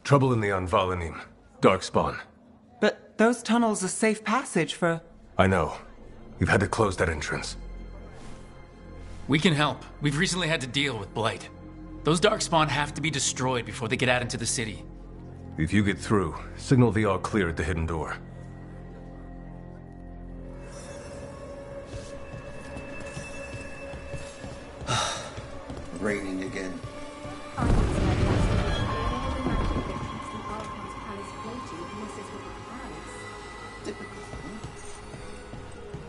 Trouble in the Anvalanim. Darkspawn. But those tunnels are safe passage for... I know. We've had to close that entrance. We can help. We've recently had to deal with Blight. Those Darkspawn have to be destroyed before they get out into the city. If you get through, signal the all clear at the hidden door. Raining again.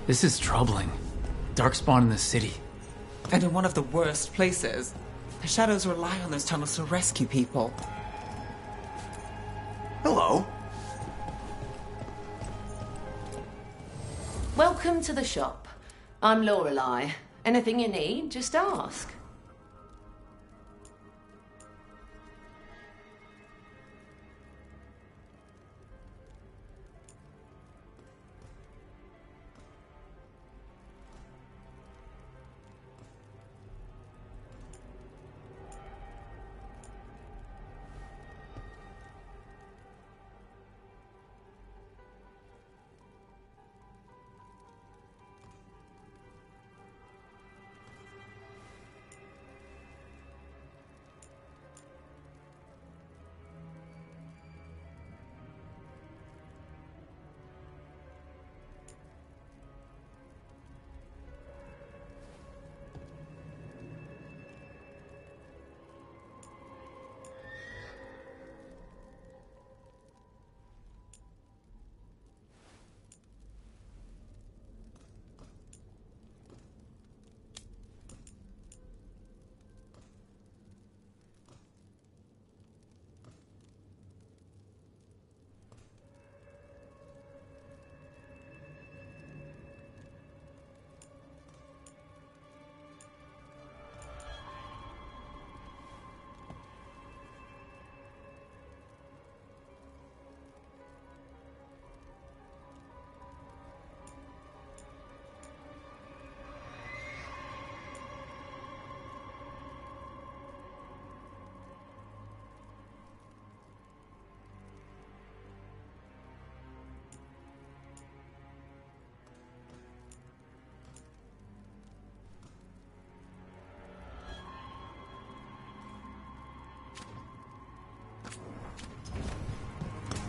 This is troubling. Darkspawn in the city. And in one of the worst places. The shadows rely on those tunnels to rescue people. Hello. Welcome to the shop. I'm Lorelei. Anything you need, just ask.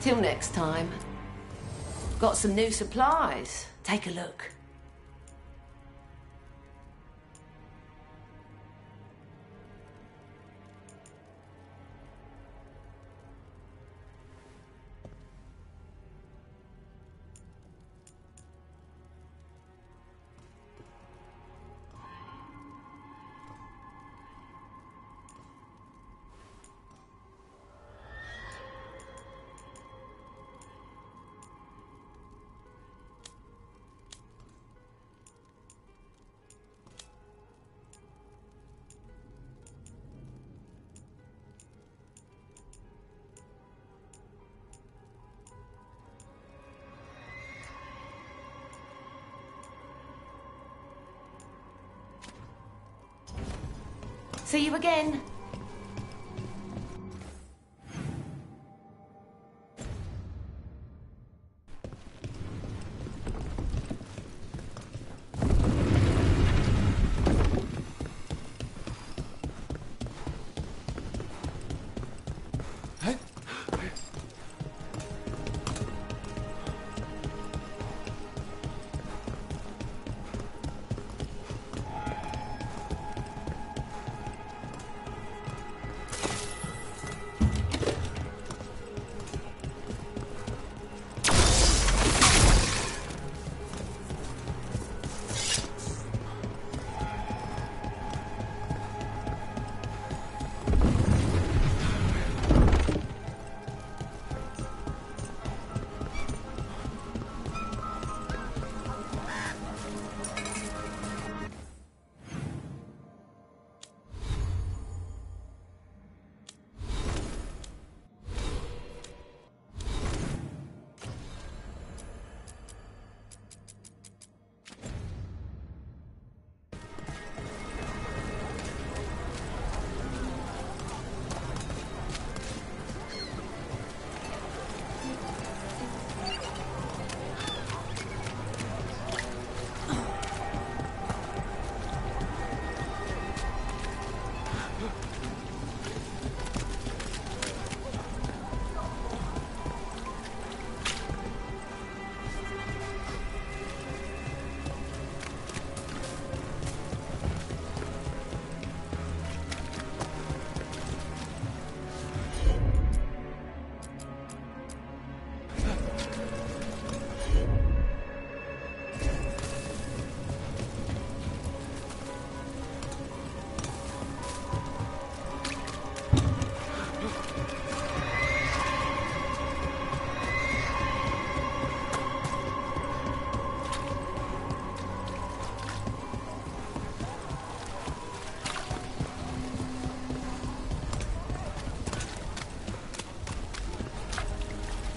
Till next time. Got some new supplies. Take a look. See you again.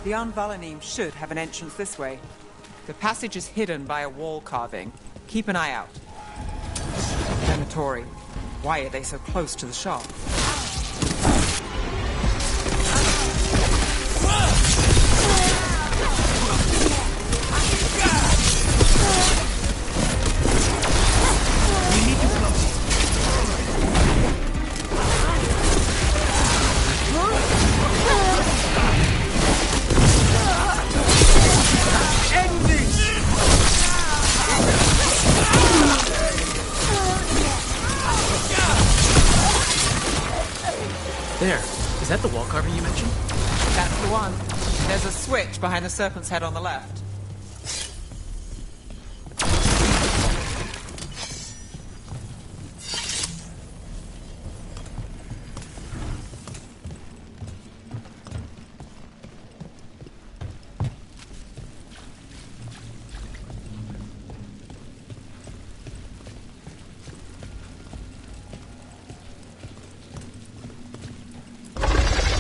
The Anvalanim should have an entrance this way. The passage is hidden by a wall carving. Keep an eye out. Venatori. Why are they so close to the shop? There. Is that the wall carving you mentioned? That's the one. There's a switch behind the serpent's head on the left.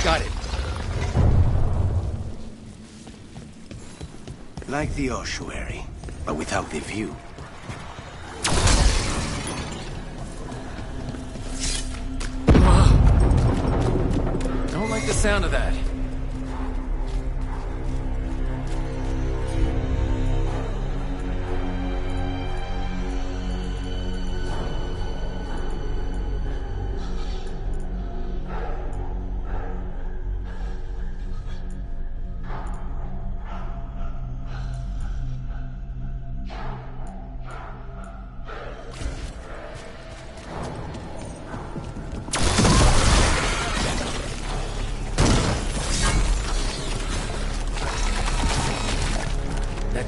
Got it. Like the ossuary, but without the view. Don't like the sound of that.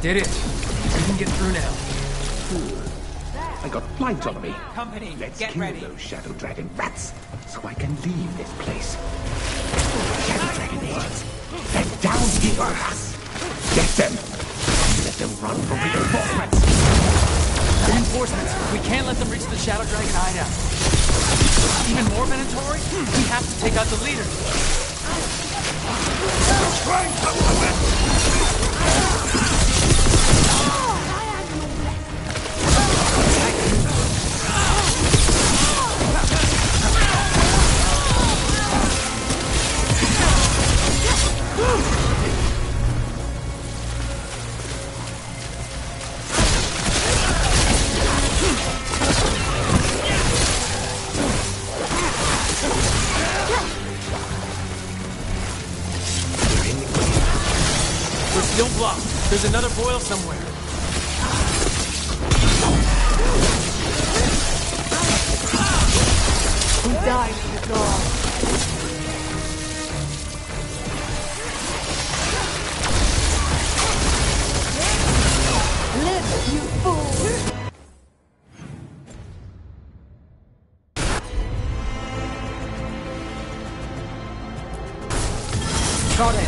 Did it. We can get through now. I got flight on me. Company, Let's get kill ready. those Shadow Dragon rats, so I can leave this place. Shadow Dragon agents, they're down here on us. Get them. Let them run from reinforcements. Reinforcements. We can't let them reach the Shadow Dragon hideout. Even more Venatori? We have to take out the leader. We're still blocked. There's another boil somewhere. Who died in the dark? Live, you fool! Got it.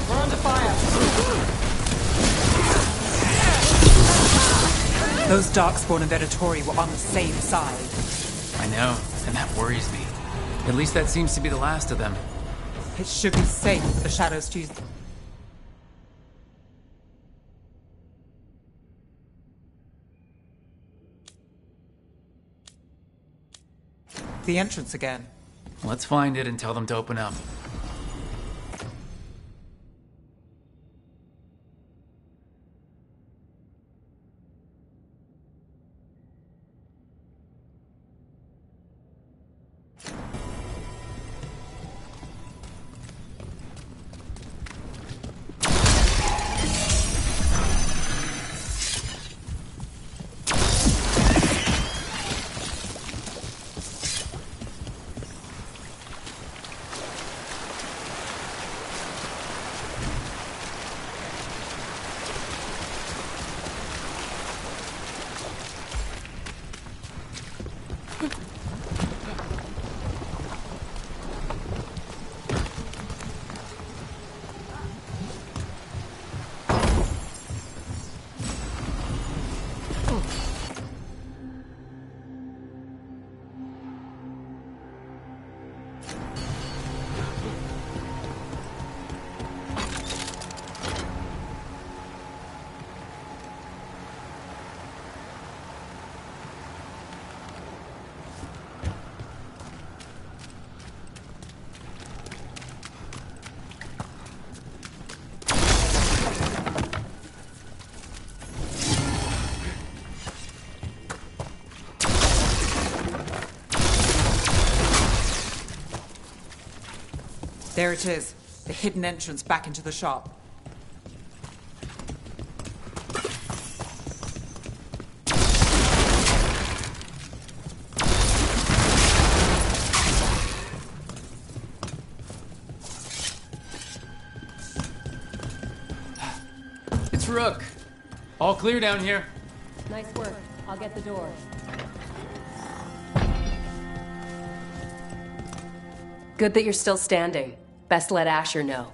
We're under fire. Those Darkspawn and Venatori were on the same side. I know, and that worries me. At least that seems to be the last of them. It should be safe for the Shadows to use... the entrance again. Let's find it and tell them to open up. There it is. The hidden entrance back into the shop. It's Rook. All clear down here. Nice work. I'll get the door. Good that you're still standing. Best let Asher know.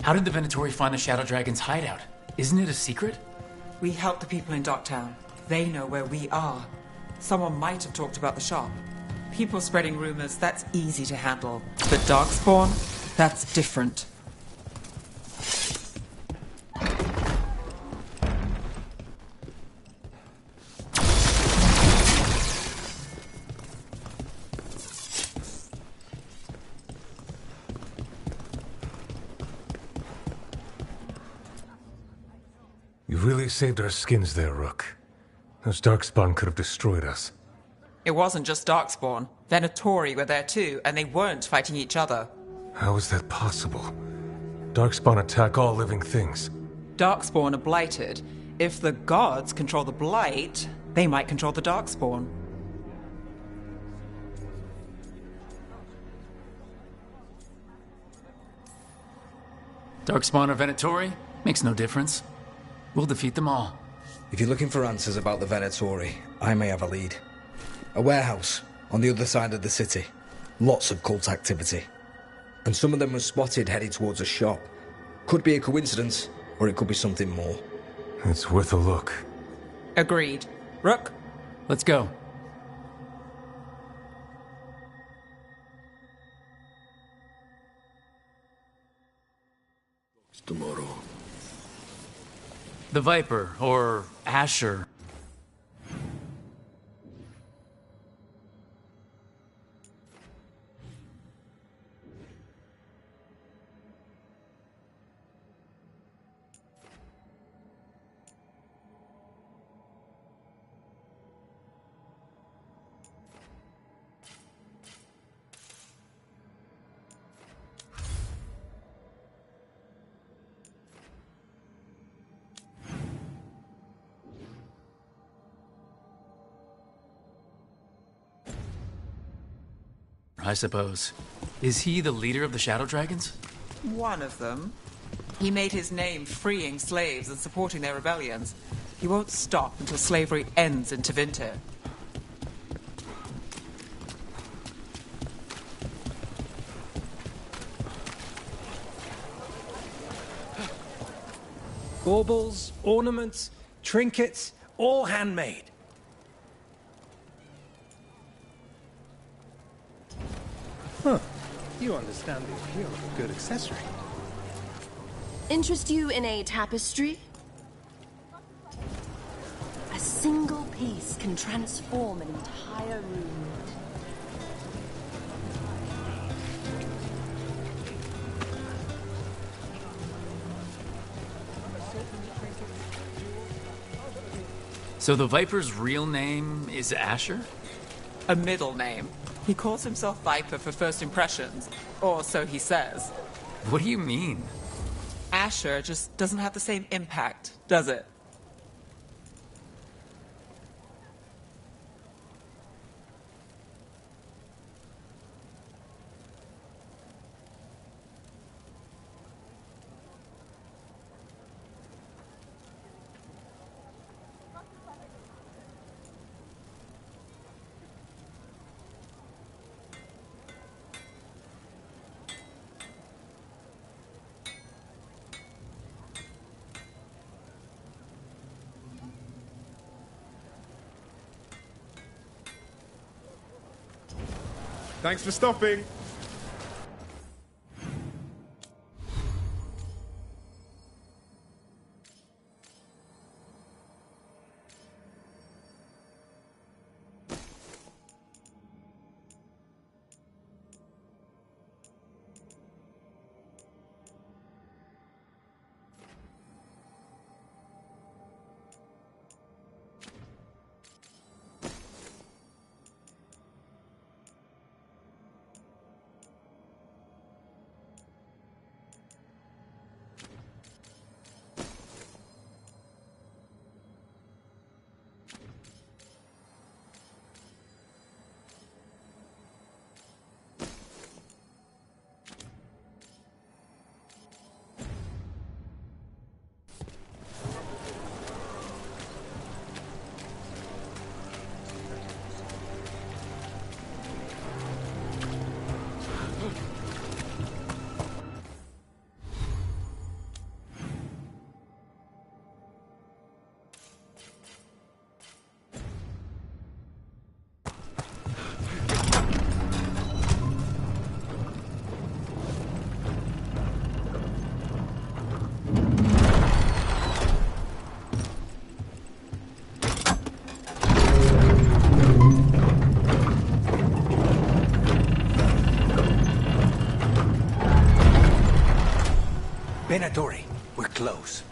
How did the Venatori find the Shadow Dragon's hideout? Isn't it a secret? We help the people in Docktown. They know where we are. Someone might have talked about the shop. People spreading rumors, that's easy to handle. But Darkspawn, that's different. You really saved our skins there, Rook. Those Darkspawn could have destroyed us. It wasn't just Darkspawn. Venatori were there too, and they weren't fighting each other. How is that possible? Darkspawn attack all living things. Darkspawn are blighted. If the gods control the blight, they might control the Darkspawn. Darkspawn or Venatori? Makes no difference. We'll defeat them all. If you're looking for answers about the Venatori, I may have a lead. A warehouse on the other side of the city. Lots of cult activity. And some of them were spotted headed towards a shop. Could be a coincidence, or it could be something more. It's worth a look. Agreed. Rook? Let's go. Tomorrow. The Viper, or Asher. I suppose. Is he the leader of the Shadow Dragons? One of them. He made his name freeing slaves and supporting their rebellions. He won't stop until slavery ends in Tevinter. Baubles, ornaments, trinkets, all handmade. Huh. You understand the appeal of a good accessory. Interest you in a tapestry? A single piece can transform an entire room. So the Viper's real name is Asher? A middle name. He calls himself Viper for first impressions, or so he says. What do you mean? Asher just doesn't have the same impact, does it? Thanks for stopping. Venatori, we're close.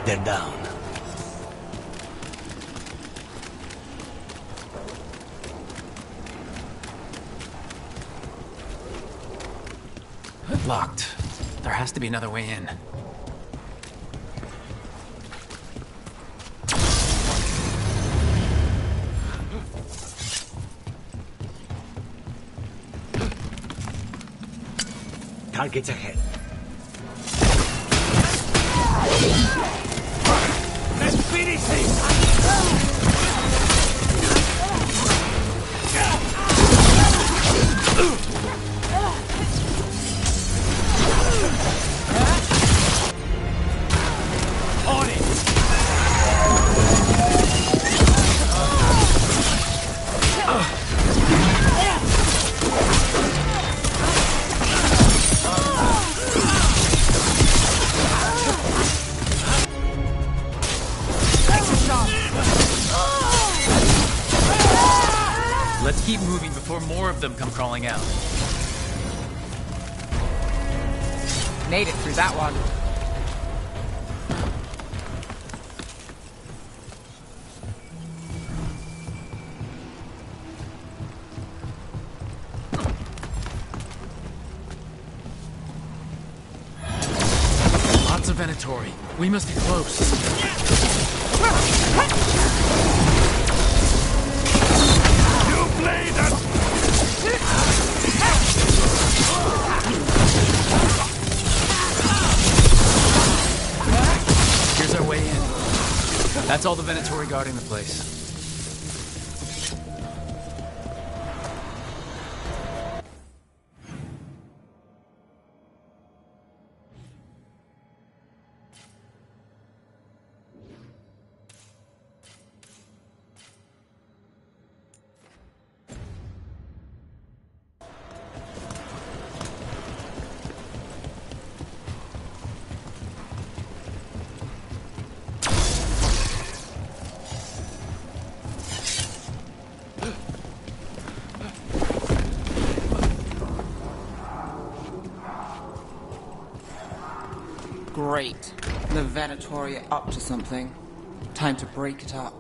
They're down. Locked. There has to be another way in. Targets ahead. Let's finish this! On it! Let's keep moving before more of them come crawling out. Made it through that one. Lots of Venatori. We must be close. Here's our way in. That's all the Venatori guarding the place. Great. The Venatori are up to something. Time to break it up.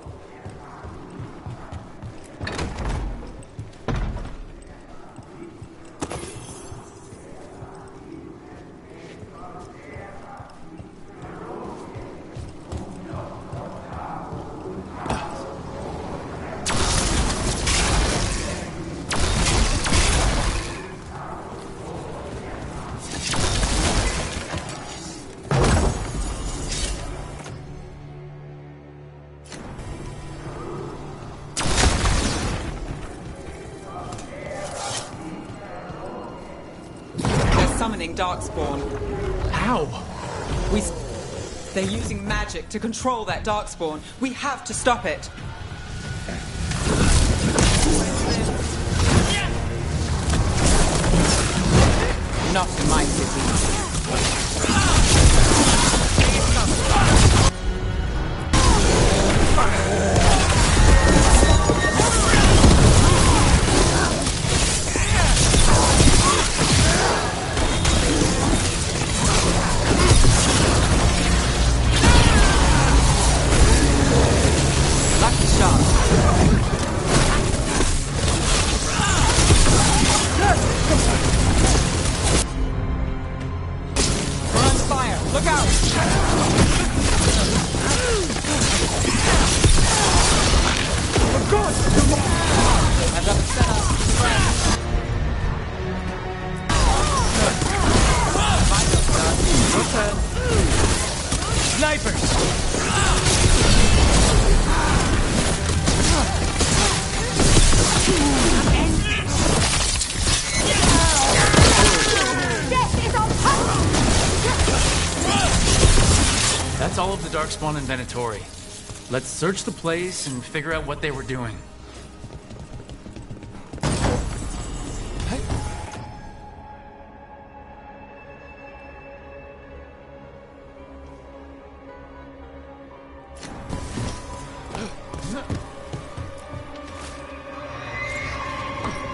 summoning Darkspawn. How? They're using magic to control that Darkspawn. We have to stop it. Not in my city. Lucky shot. We're on fire. Look out! Of course! I've got the setup. Snipers! That's all of the Darkspawn and Venatori. Let's search the place and figure out what they were doing.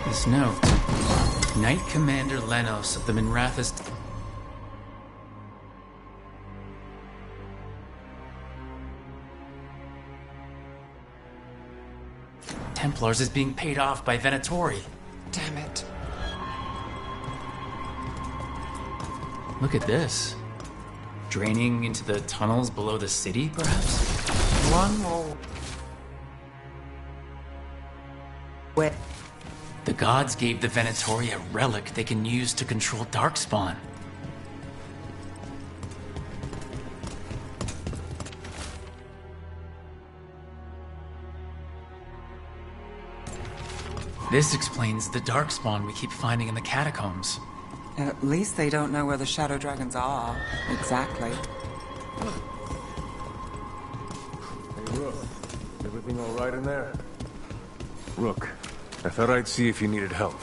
This note. Knight Commander Lenos of the Minrathous... Templars is being paid off by Venatori. Damn it. Look at this. Draining into the tunnels below the city, perhaps? One more. Where? The gods gave the Venatori a relic they can use to control Darkspawn. This explains the Darkspawn we keep finding in the catacombs. At least they don't know where the Shadow Dragons are. Exactly. Hey, Rook. Everything all right in there? Rook, I thought I'd see if you needed help.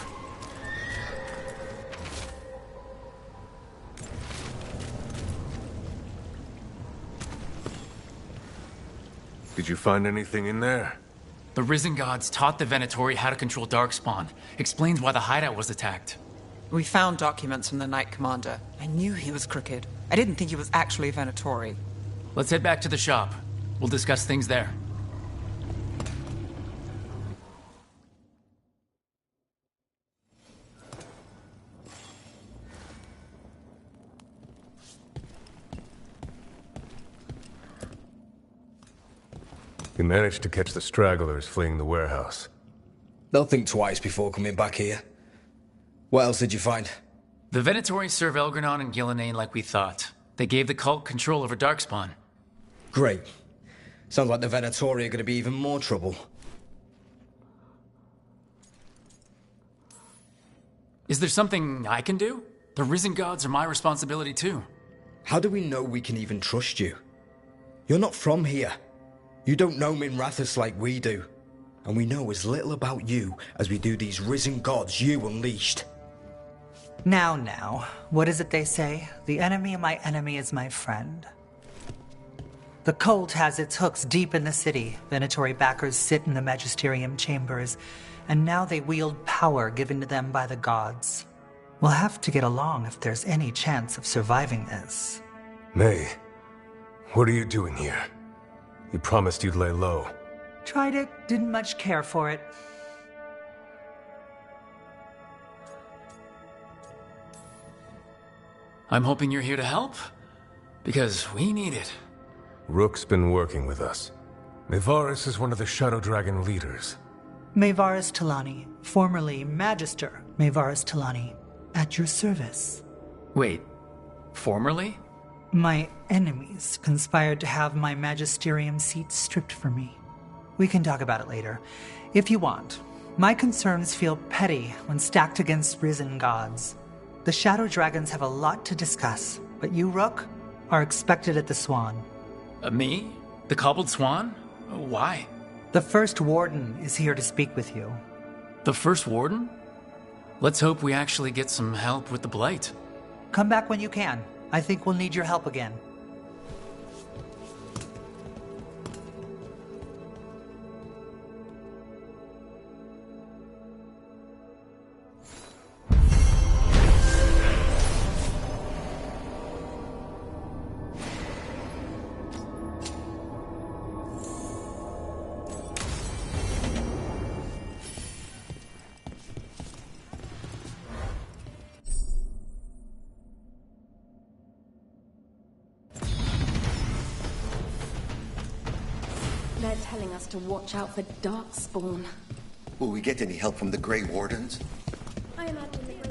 Did you find anything in there? The Risen Gods taught the Venatori how to control Darkspawn. Explains why the hideout was attacked. We found documents from the Knight Commander. I knew he was crooked. I didn't think he was actually a Venatori. Let's head back to the shop. We'll discuss things there. You managed to catch the stragglers fleeing the warehouse. They'll think twice before coming back here. What else did you find? The Venatori serve Elgranon and Gillenane like we thought. They gave the cult control over Darkspawn. Great. Sounds like the Venatori are going to be even more trouble. Is there something I can do? The Risen Gods are my responsibility too. How do we know we can even trust you? You're not from here. You don't know Minrathous like we do. And we know as little about you as we do these Risen Gods you unleashed. Now, what is it they say? The enemy of my enemy is my friend. The cult has its hooks deep in the city. Venatori backers sit in the magisterium chambers, and now they wield power given to them by the gods. We'll have to get along if there's any chance of surviving this. May, what are you doing here? You promised you'd lay low. Tried it, didn't much care for it. I'm hoping you're here to help, because we need it. Rook's been working with us. Mayvaris is one of the Shadow Dragon leaders. Mayvaris Talani, formerly Magister Mayvaris Talani, at your service. Wait, formerly? My enemies conspired to have my magisterium seat stripped from me. We can talk about it later, if you want. My concerns feel petty when stacked against risen gods. The Shadow Dragons have a lot to discuss, but you, Rook, are expected at the Swan. Me? The Cobbled Swan? Why? The First Warden is here to speak with you. The First Warden? Let's hope we actually get some help with the Blight. Come back when you can. I think we'll need your help again. They're telling us to watch out for Darkspawn. Will we get any help from the Grey Wardens? I imagine the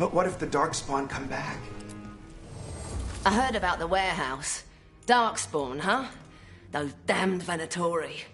But what if the Darkspawn come back? I heard about the warehouse. Darkspawn, huh? Those damned Venatori.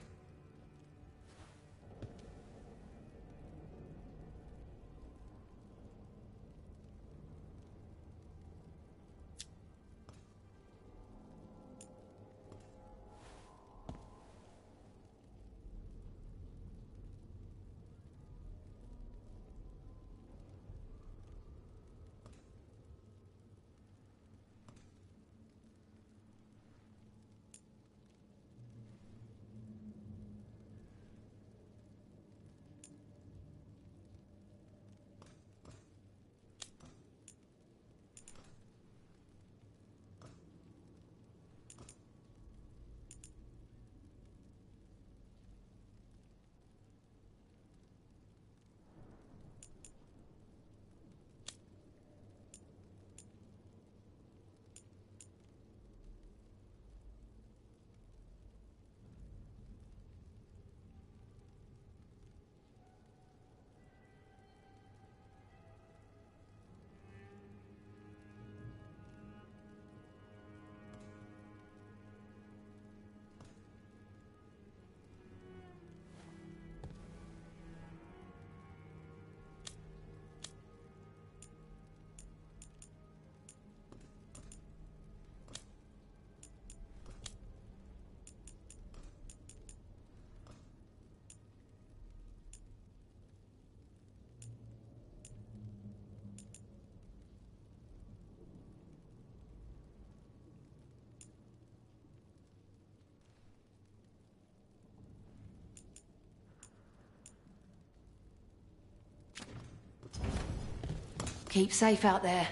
Keep safe out there.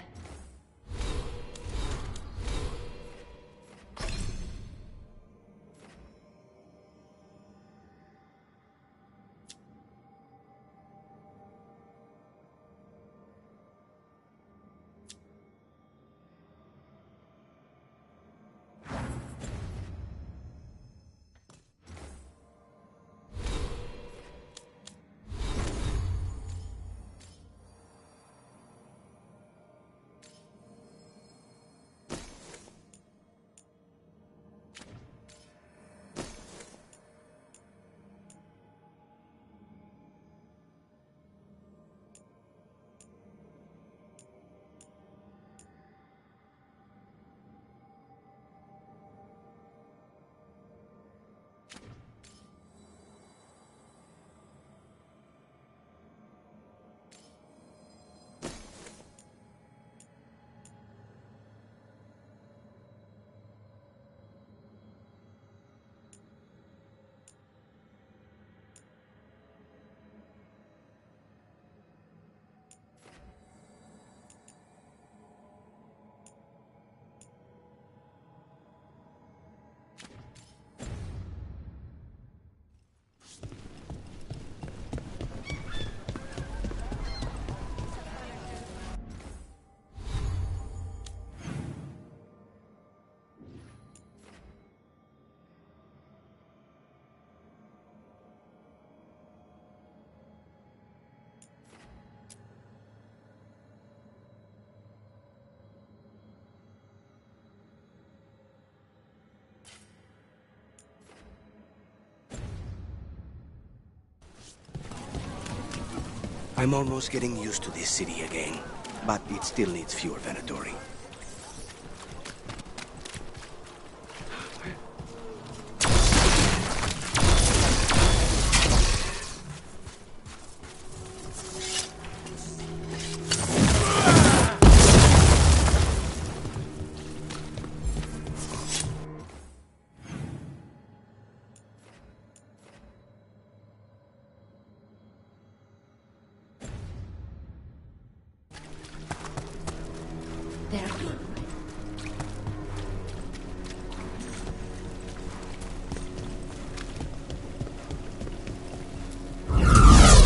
I'm almost getting used to this city again, but it still needs fewer Venatori.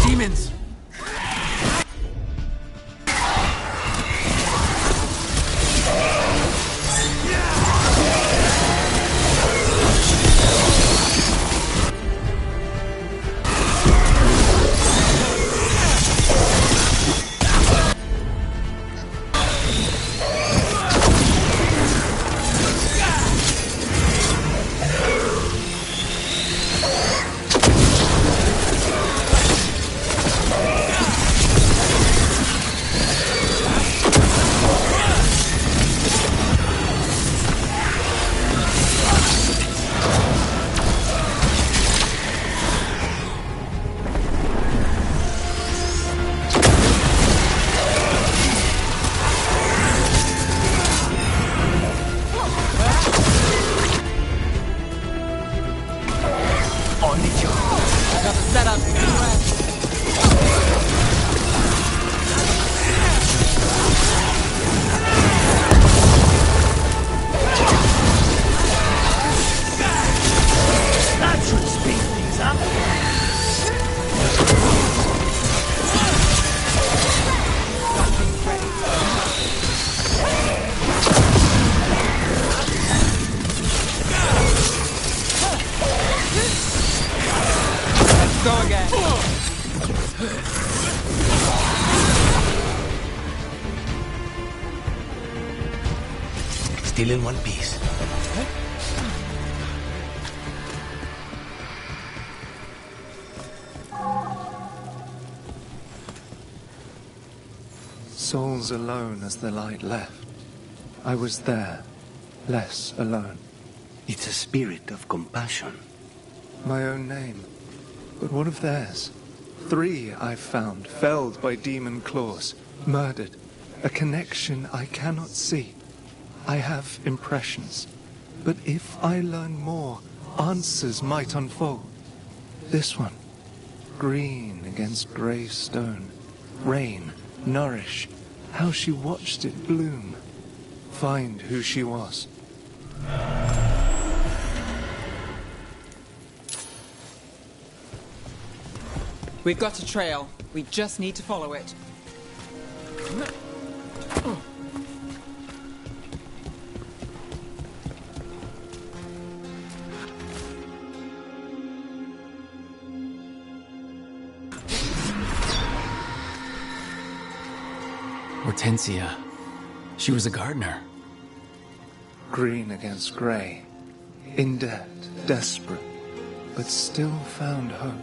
Demons! Still in one piece. Souls alone as the light left. I was there, less alone. It's a spirit of compassion. My own name. But what of theirs? 3 I've found, felled by demon claws, murdered. A connection I cannot see. I have impressions. But if I learn more, answers might unfold. This one. Green against grey stone. Rain, nourish. How she watched it bloom. Find who she was. We've got a trail. We just need to follow it. Hortensia. She was a gardener. Green against grey. In debt, desperate, but still found hope.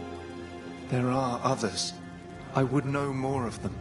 There are others. I would know more of them.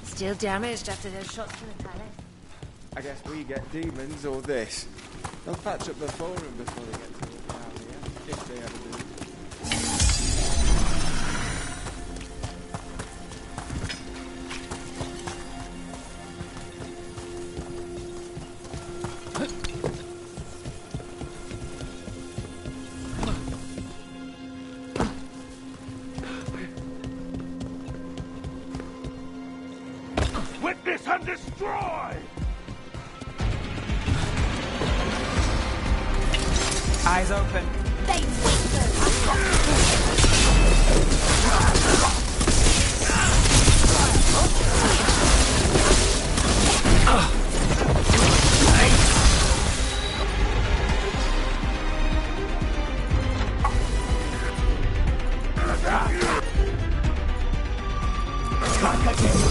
Still damaged after those shots from the palace. I guess we get demons or this. They'll patch up the forum before they get to it out here, if they ever do. Witness and destroy! Eyes open.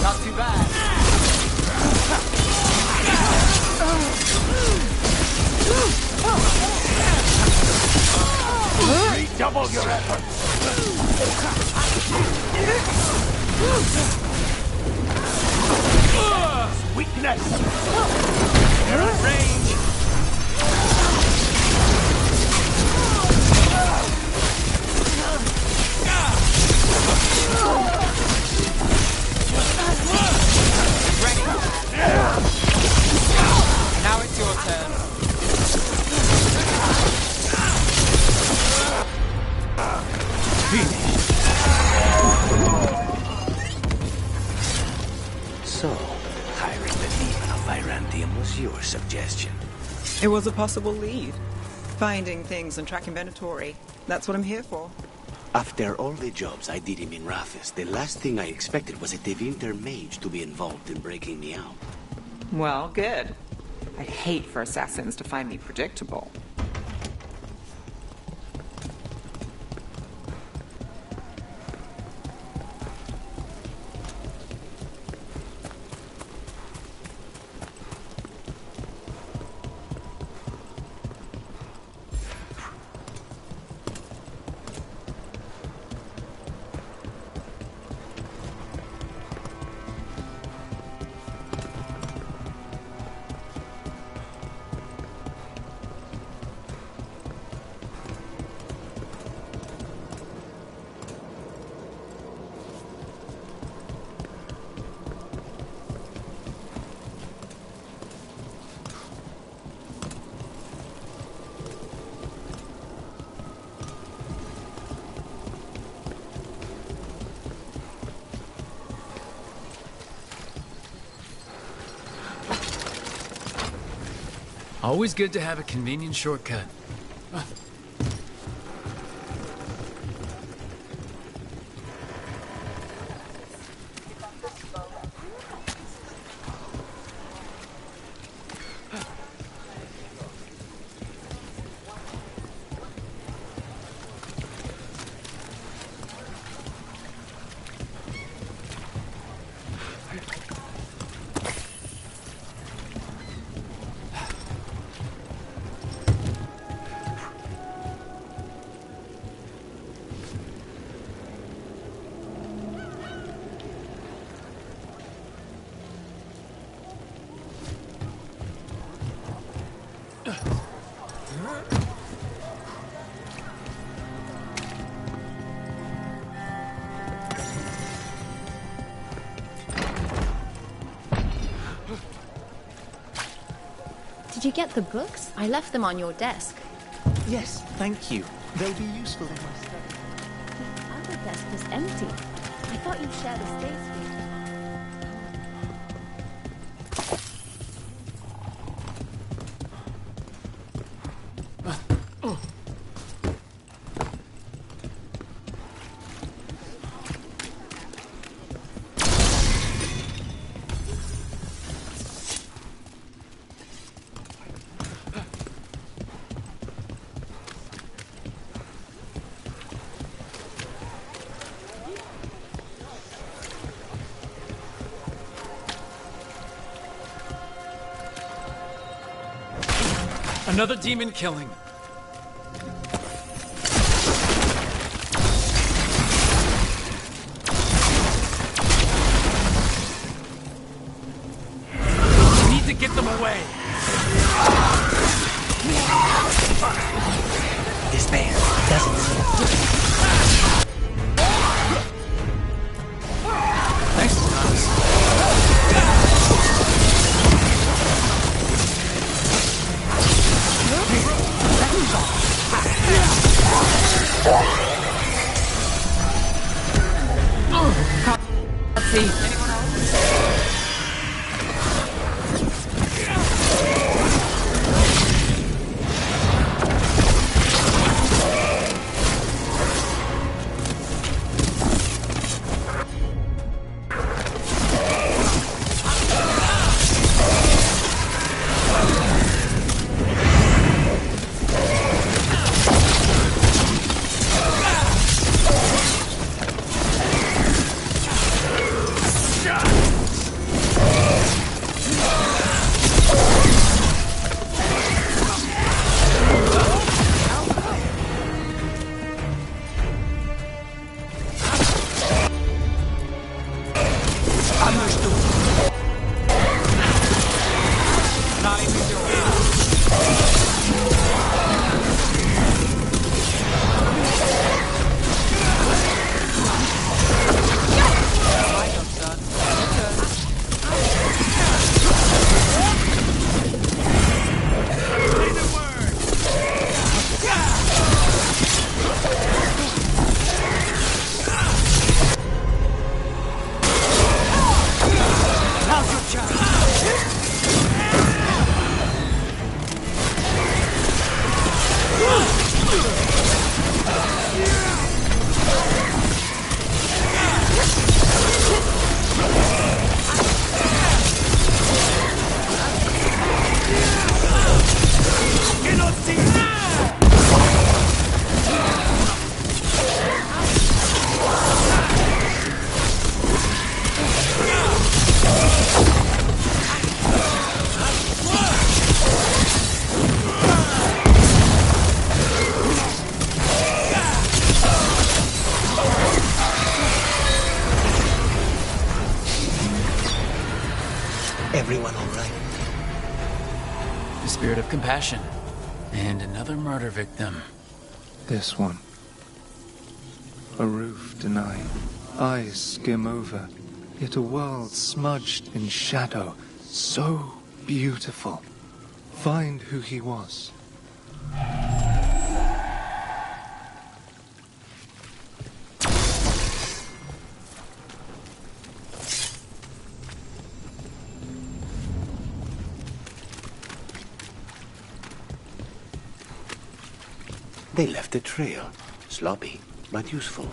Not too bad. Redouble your efforts. Weakness. They're at range. Ready. Now it's your turn. So, hiring the demon of Virantium was your suggestion. It was a possible lead. Finding things and tracking Venatori. That's what I'm here for. After all the jobs I did in Minrathis, the last thing I expected was a Tevinter mage to be involved in breaking me out. Well, good. I'd hate for assassins to find me predictable. Always good to have a convenient shortcut. Did you get the books? I left them on your desk. Yes, thank you. They'll be useful in my study. The other desk was empty. I thought you shared a space with me. Another demon killing. We need to get them away. This man doesn't seem... Thanks, Thomas. Let's see. Anyone else? Everyone all right? The spirit of compassion. And another murder victim. This one. A roof denied. Eyes skim over. Yet a world smudged in shadow. So beautiful. Find who he was. They left a trail. Sloppy, but useful.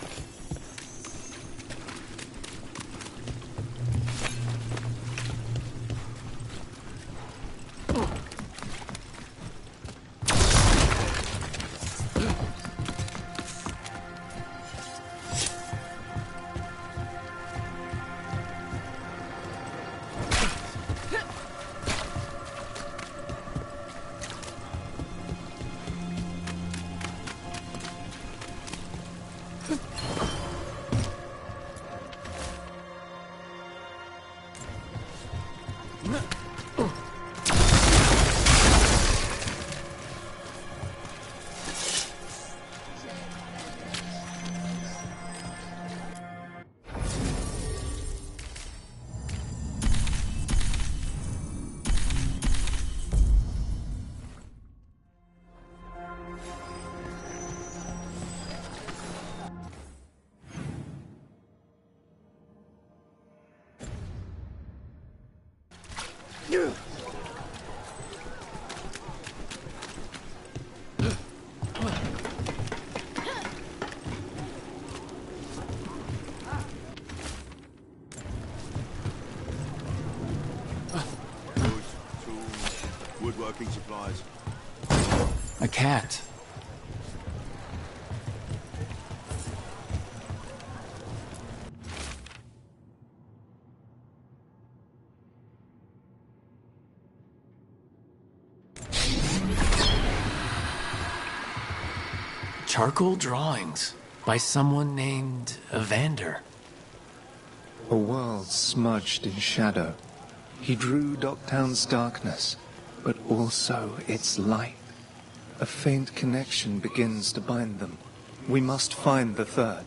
Woodworking supplies. A cat. Charcoal drawings by someone named Evander. A world smudged in shadow. He drew Docktown's darkness, but also its light. A faint connection begins to bind them. We must find the third.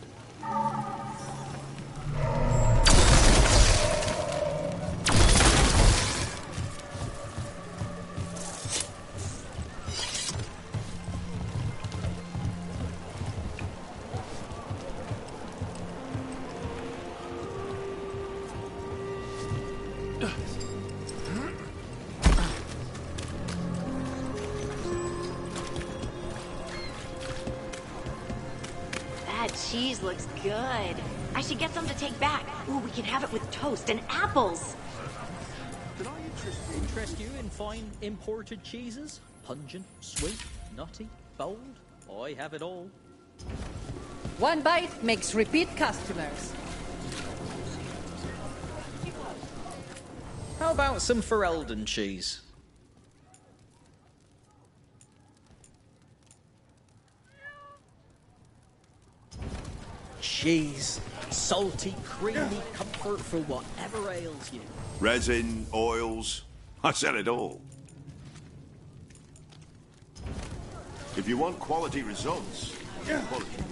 Cheese looks good. I should get some to take back. Ooh, we can have it with toast and apples. Did I interest you in fine imported cheeses? Pungent, sweet, nutty, bold? I have it all. One bite makes repeat customers. How about some Ferelden cheese? Cheese. Salty, creamy comfort for whatever ails you. Resin, oils. I said it all. If you want quality results, quality.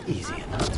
Easy enough.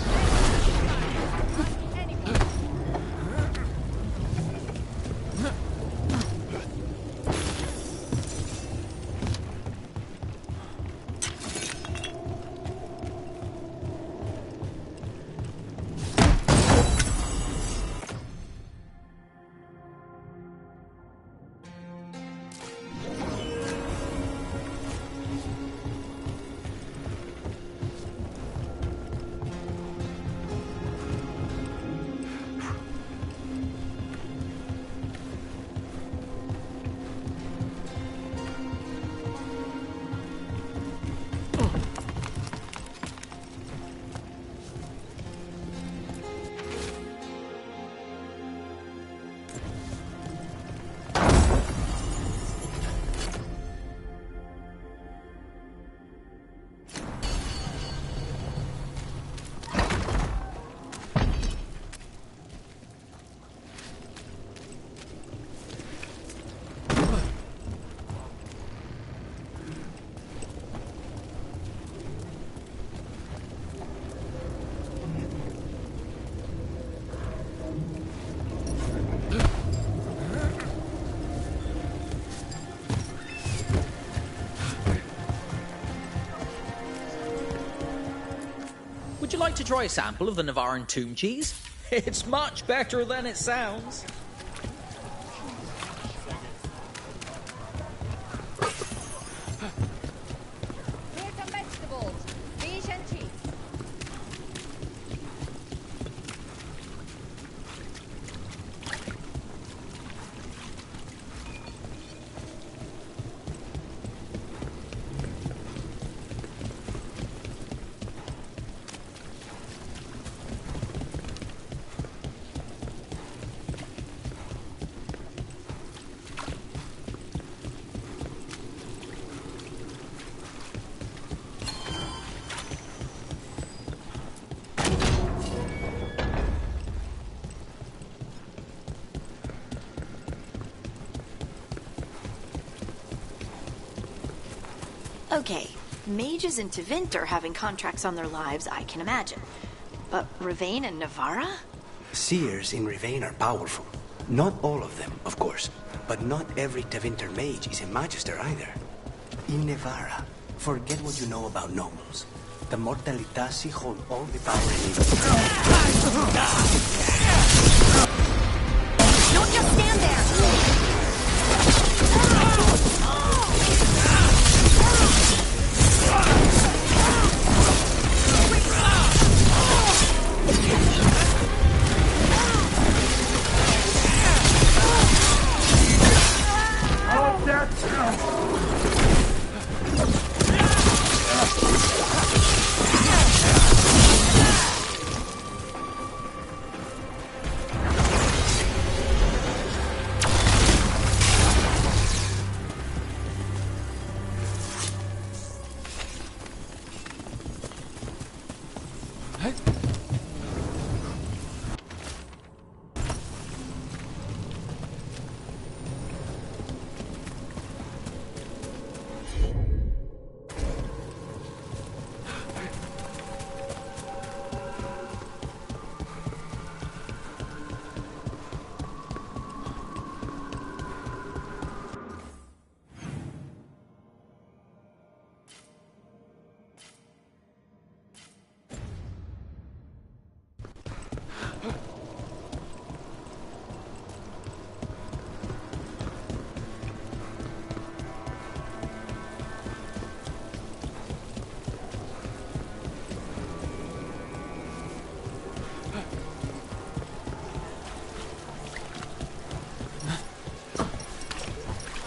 Would you like to try a sample of the Navaran tomb cheese? It's much better than it sounds. Okay, mages in Tevint are having contracts on their lives, I can imagine. But Ravain and Navara? Seers in Rivain are powerful. Not all of them, of course. But not every Tevinter mage is a magister either. In Nevara, forget what you know about nobles. The Mortalitasi hold all the power needed. Don't just stand there!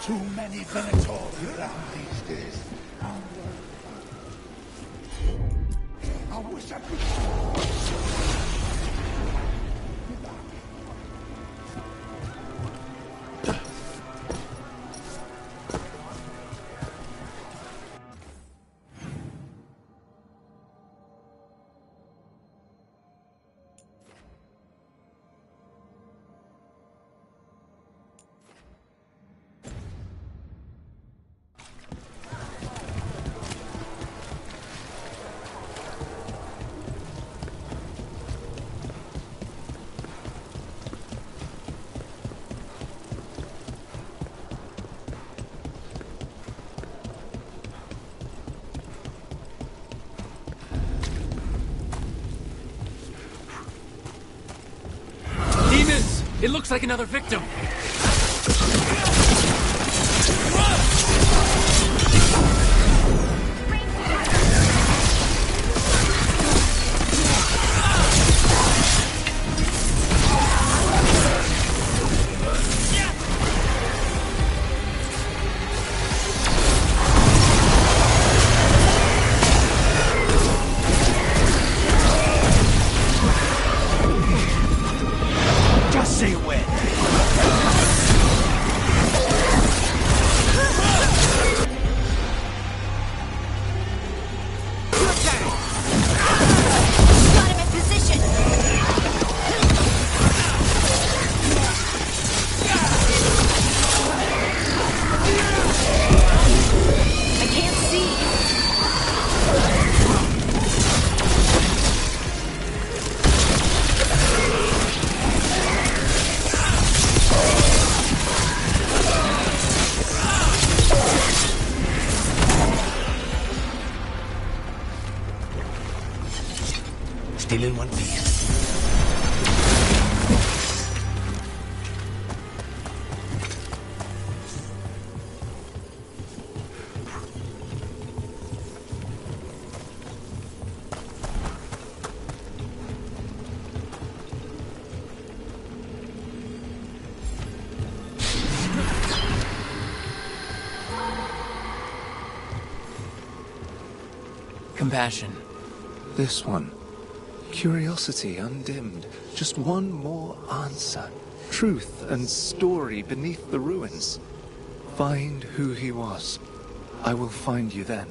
Too many Venators around these days. I wish I could. It looks like another victim. Just say when. Still in one piece. Compassion. This one. Curiosity undimmed. Just one more answer. Truth and story beneath the ruins. Find who he was. I will find you then.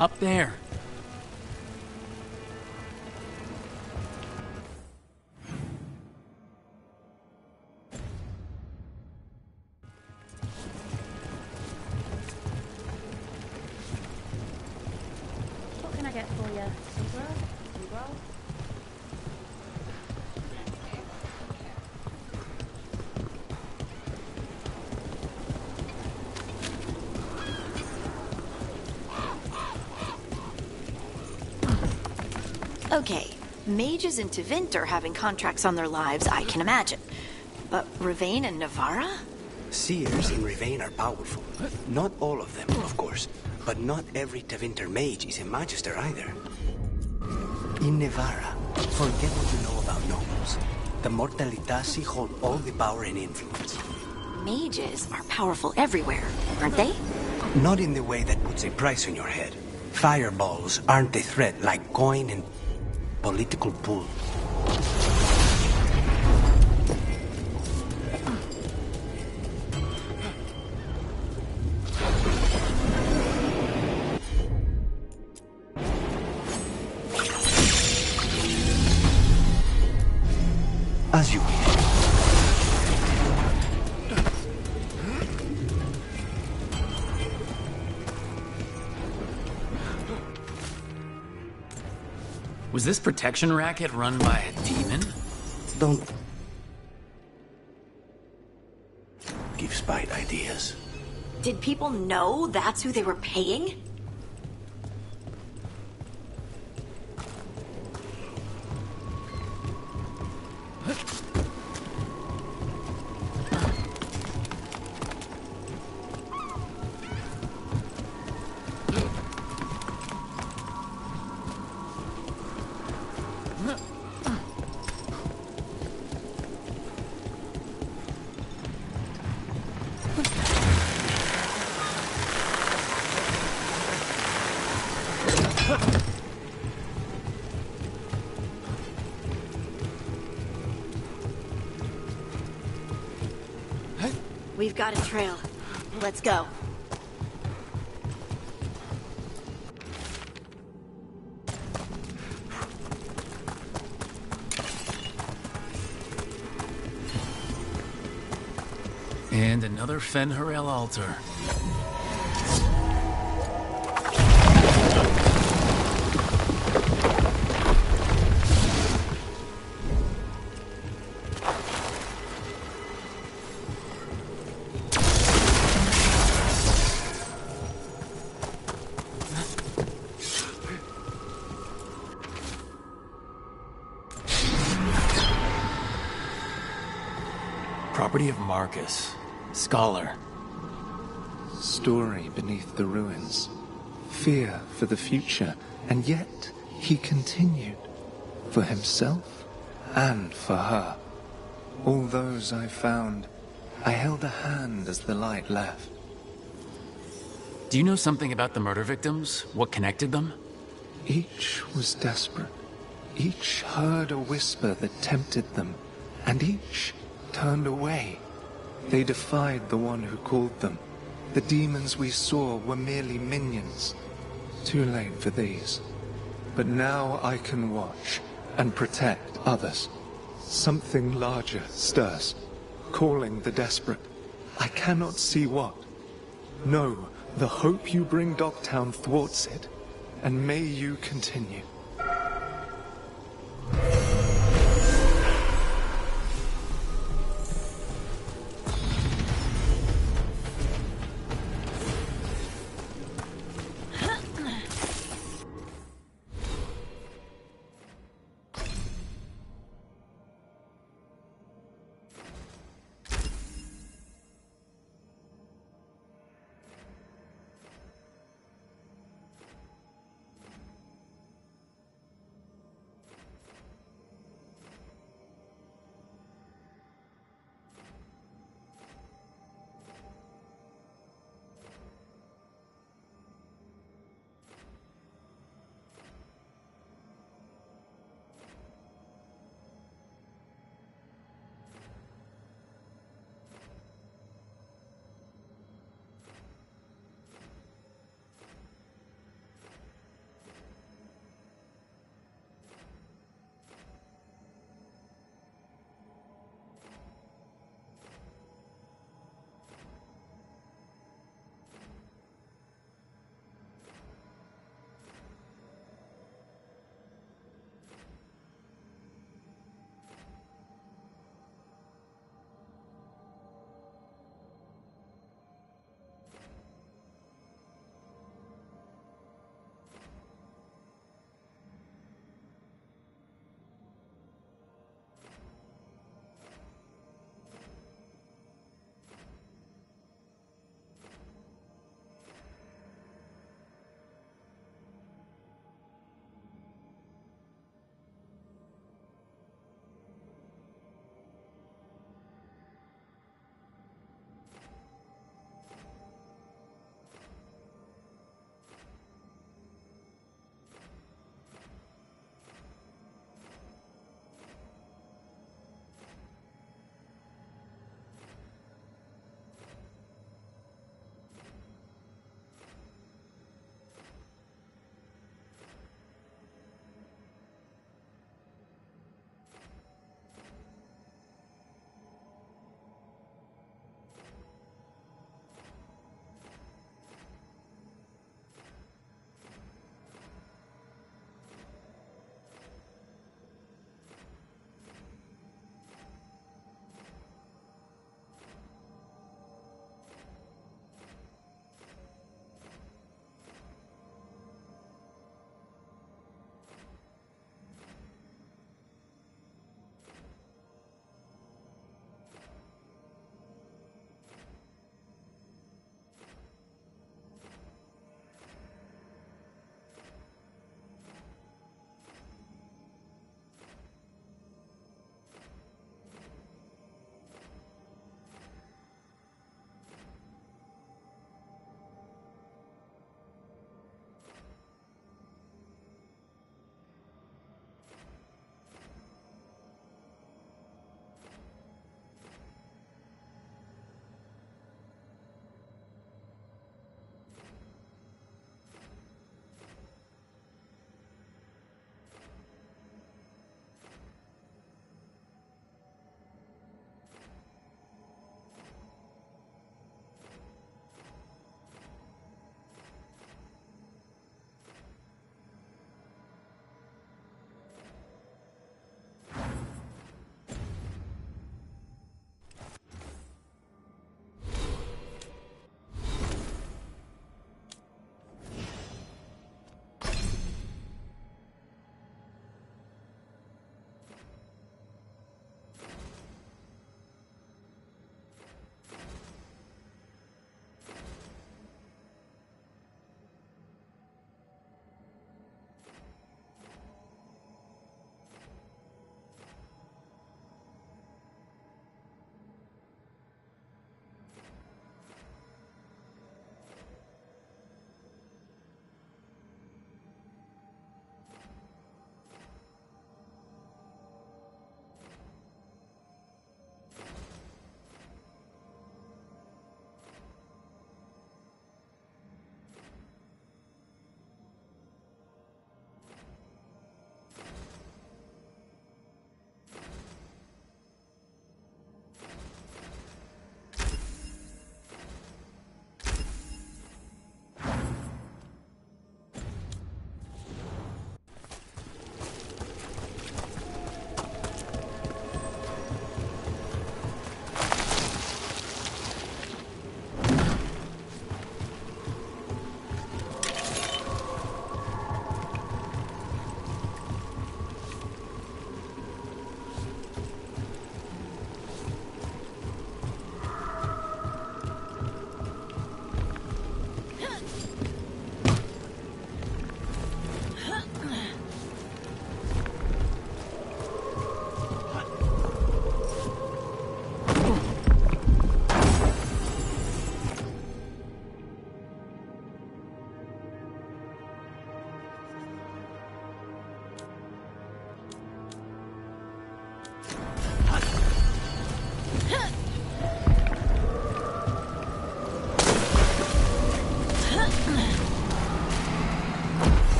Up there. What can I get for you? Zebra? Okay, mages in Tvint are having contracts on their lives, I can imagine. But Rivain and Navara? Seers in Rivain are powerful. Not all of them, of course. But not every Tevinter mage is a magister either. In Nevara, forget what you know about nobles. The Mortalitasi hold all the power and influence. Mages are powerful everywhere, aren't they? Not in the way that puts a price on your head. Fireballs aren't a threat like coin and political pull. As you wish. Was this protection racket run by a demon? Don't give Spite ideas. Did people know that's who they were paying? We've got a trail. Let's go. And another Fen'Harel altar. Property of Marcus. Scholar. Story beneath the ruins. Fear for the future. And yet, he continued. For himself and for her. All those I found, I held a hand as the light left. Do you know something about the murder victims? What connected them? Each was desperate. Each heard a whisper that tempted them. And each turned away. They defied the one who called them. The demons we saw were merely minions. Too late for these. But now I can watch and protect others. Something larger stirs, calling the desperate. I cannot see what. No, the hope you bring Dogtown thwarts it. And may you continue.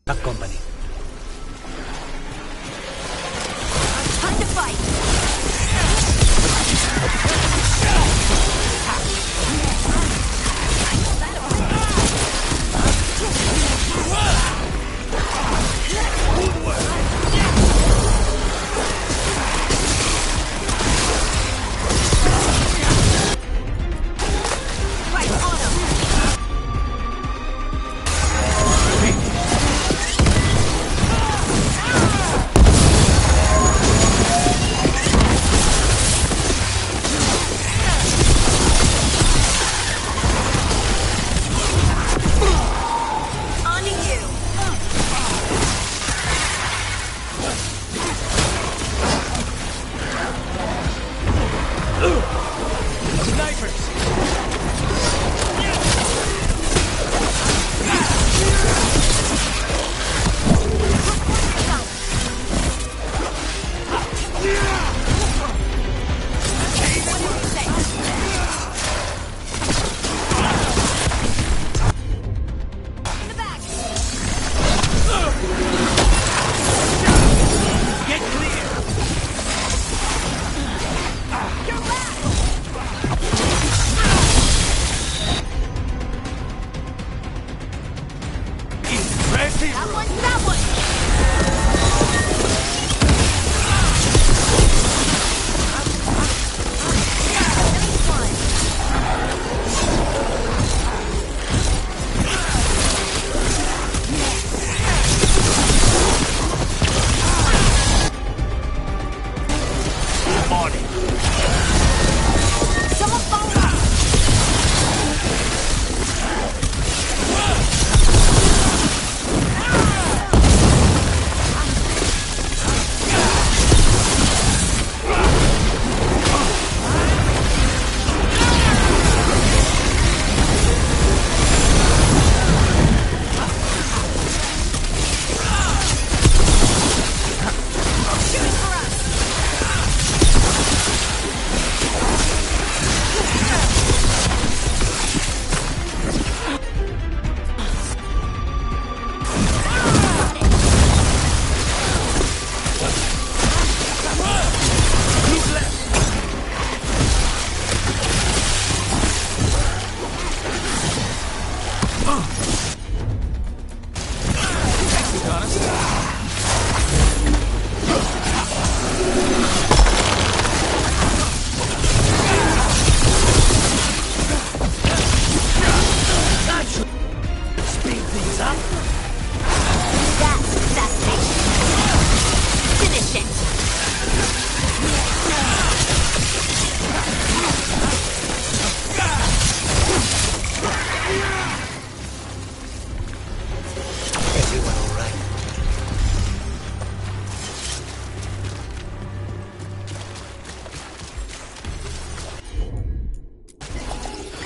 That company. Time to fight!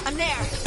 I'm there.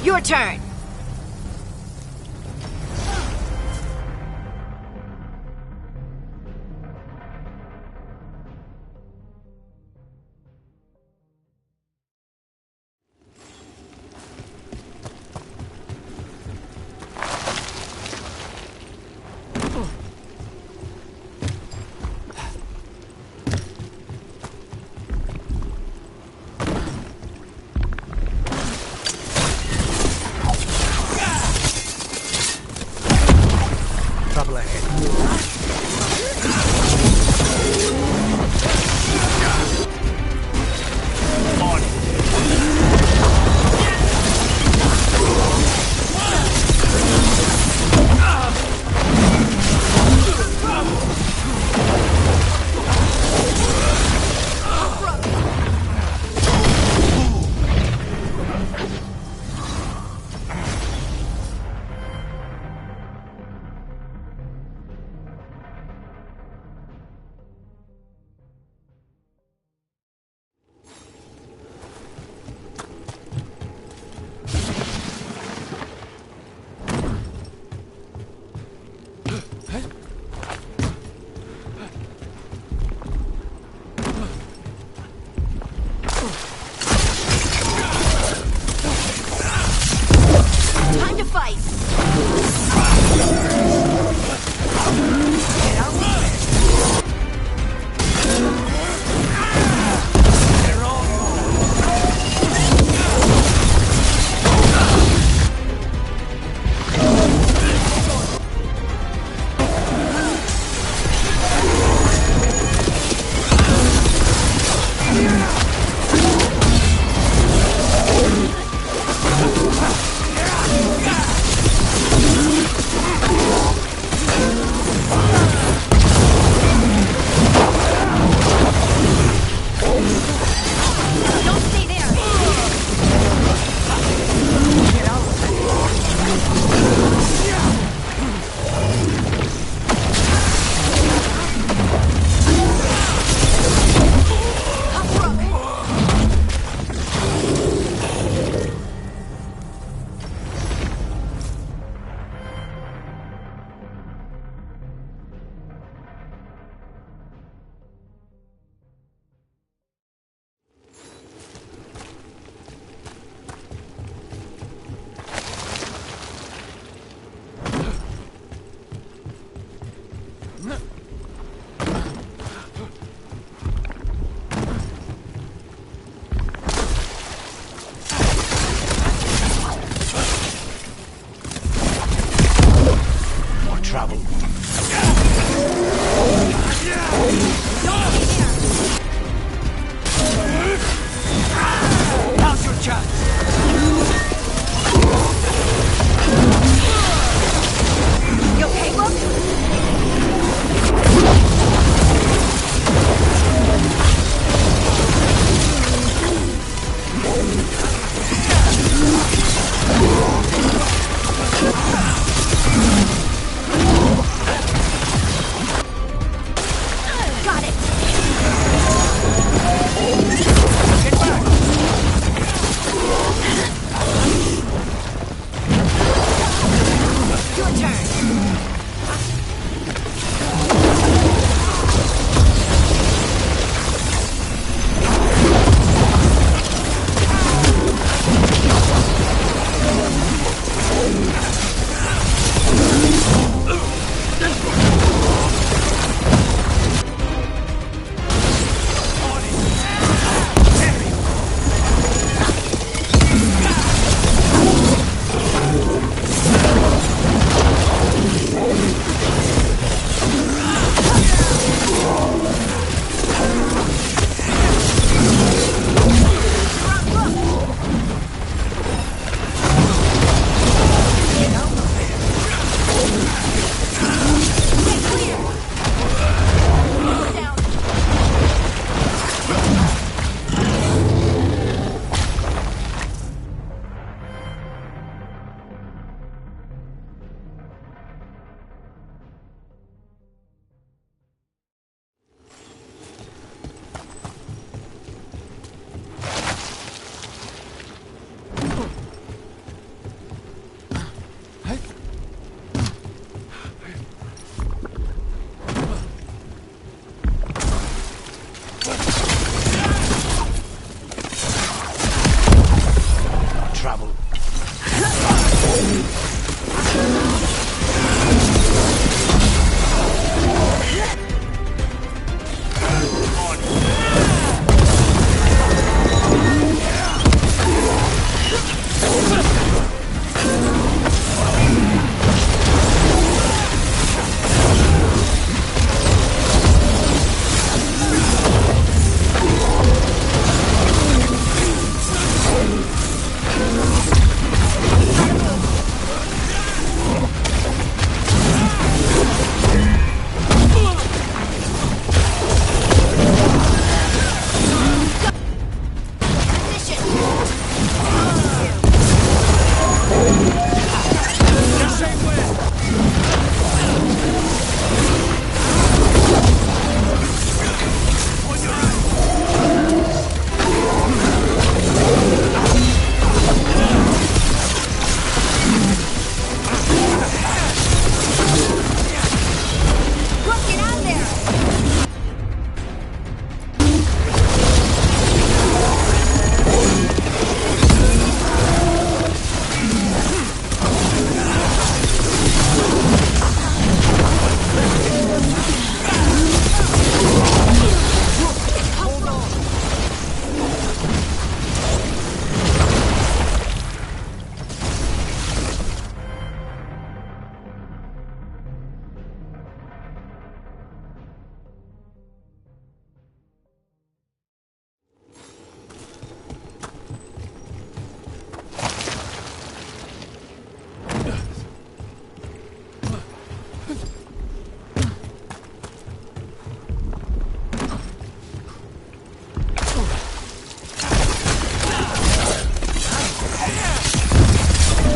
Your turn. travel.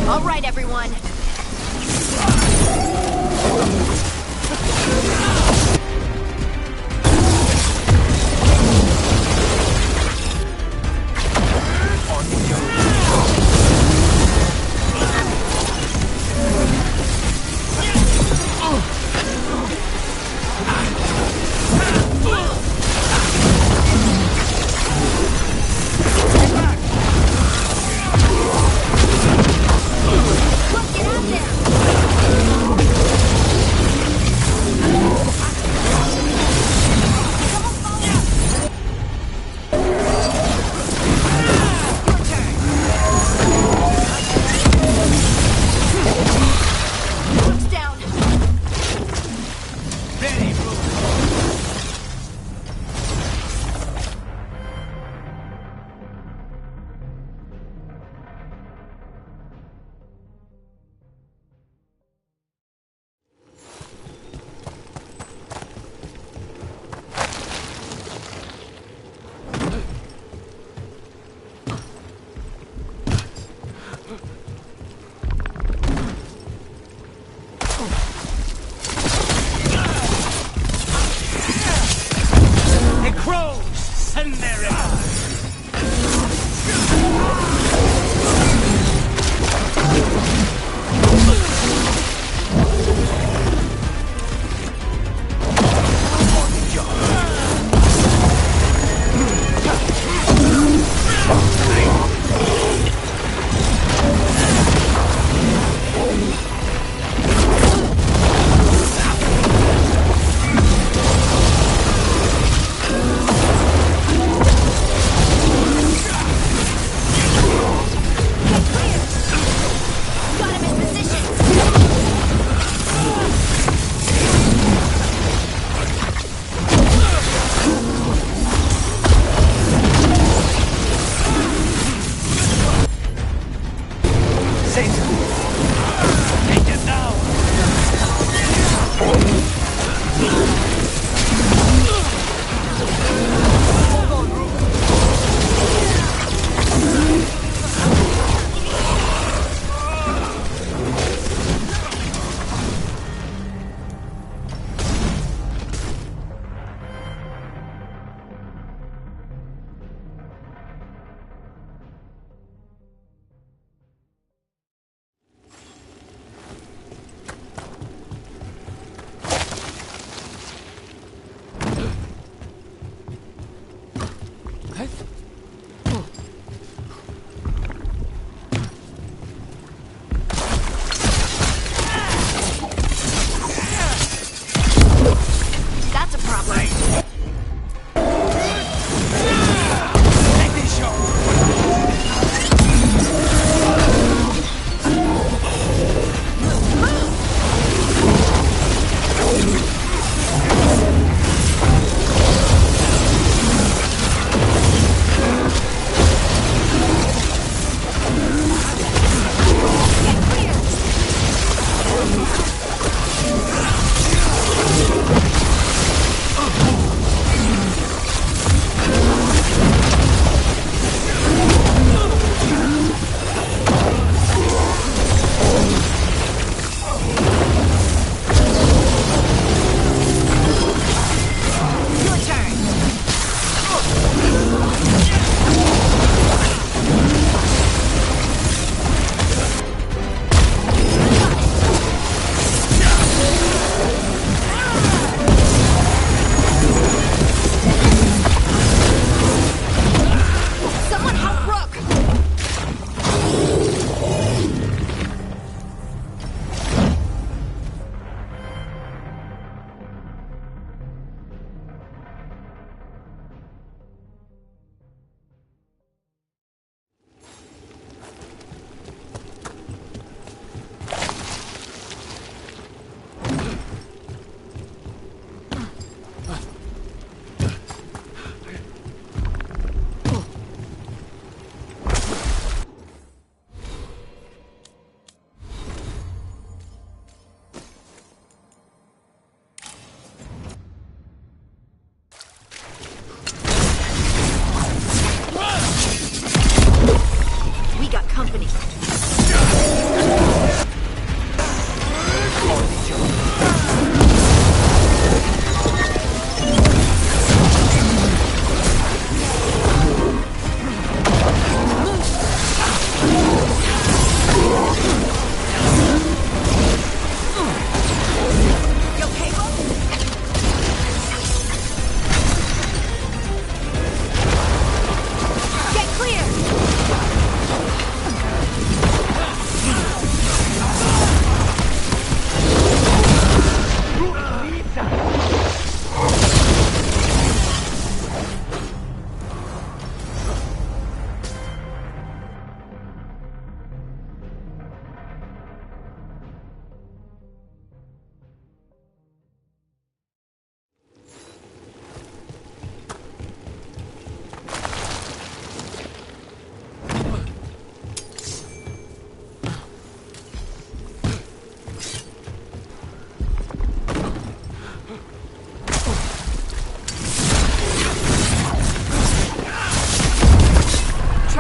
All right, everyone. Get out!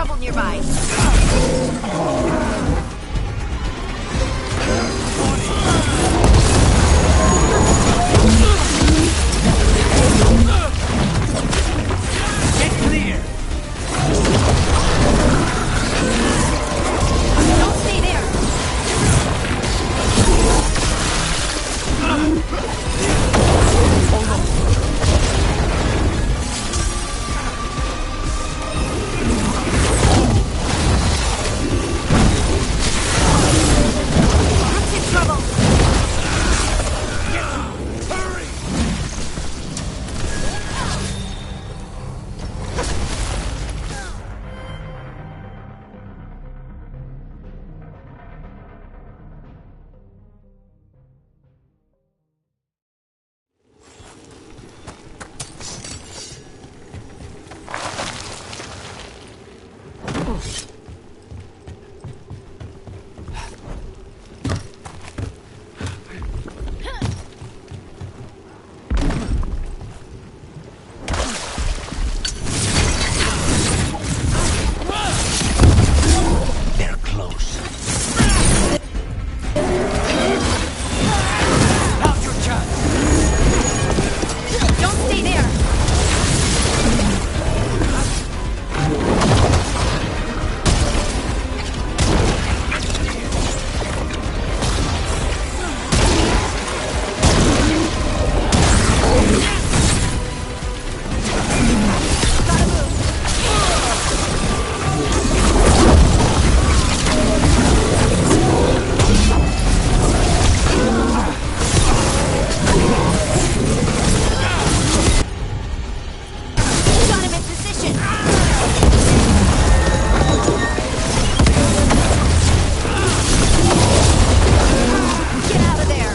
trouble nearby. Get clear! Don't stay there! Hold on. Rook's in trouble! They're close. Now's your chance! Don't stay there! Got him in position! Get out of there!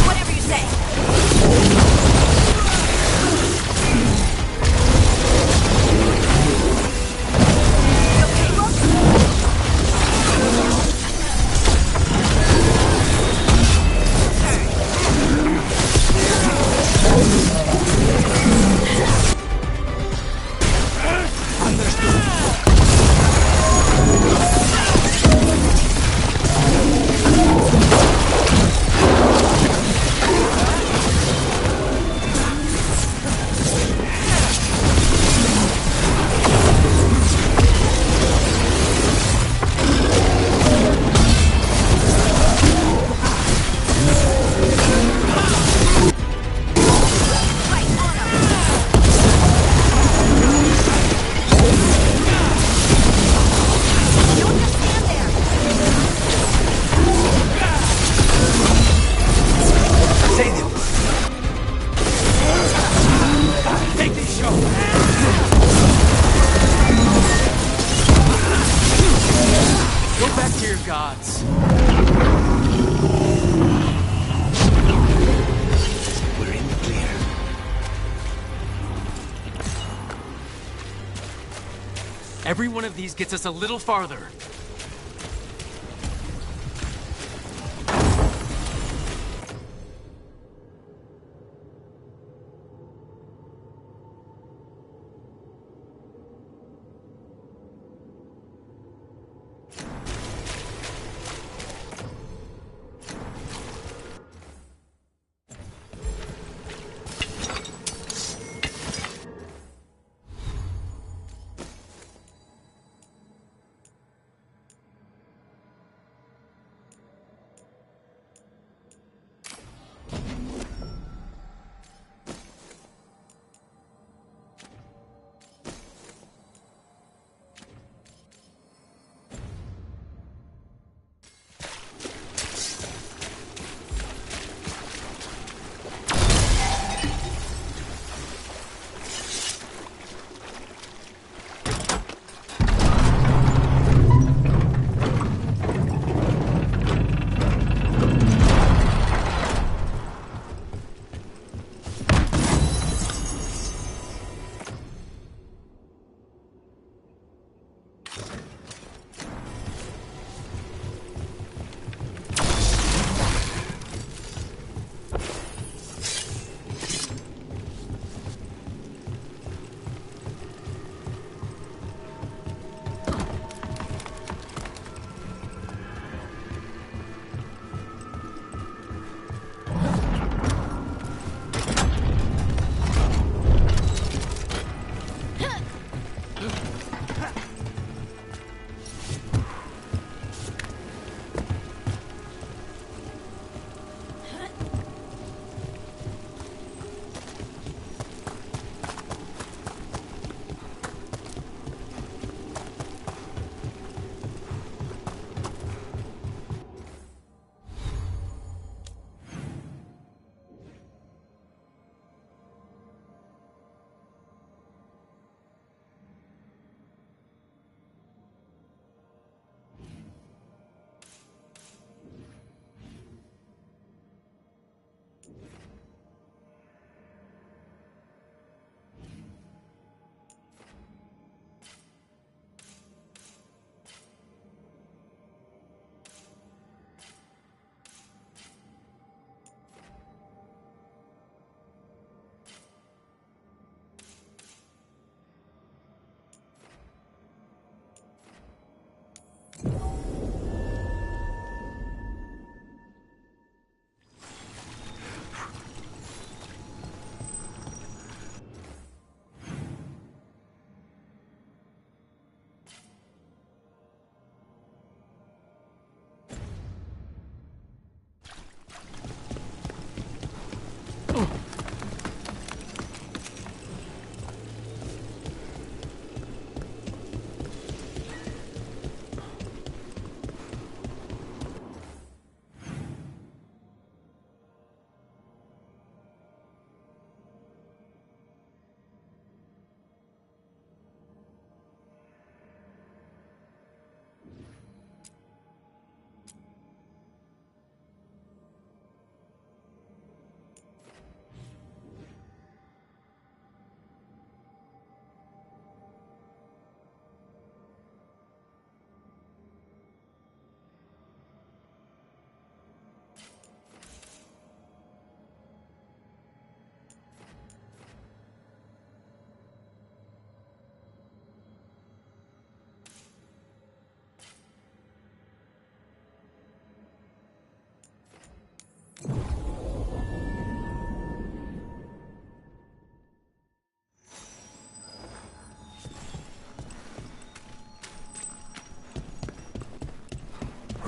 Whatever you say. Okay, look. Take this show! Go back to your gods. We're in the clear. Every one of these gets us a little farther.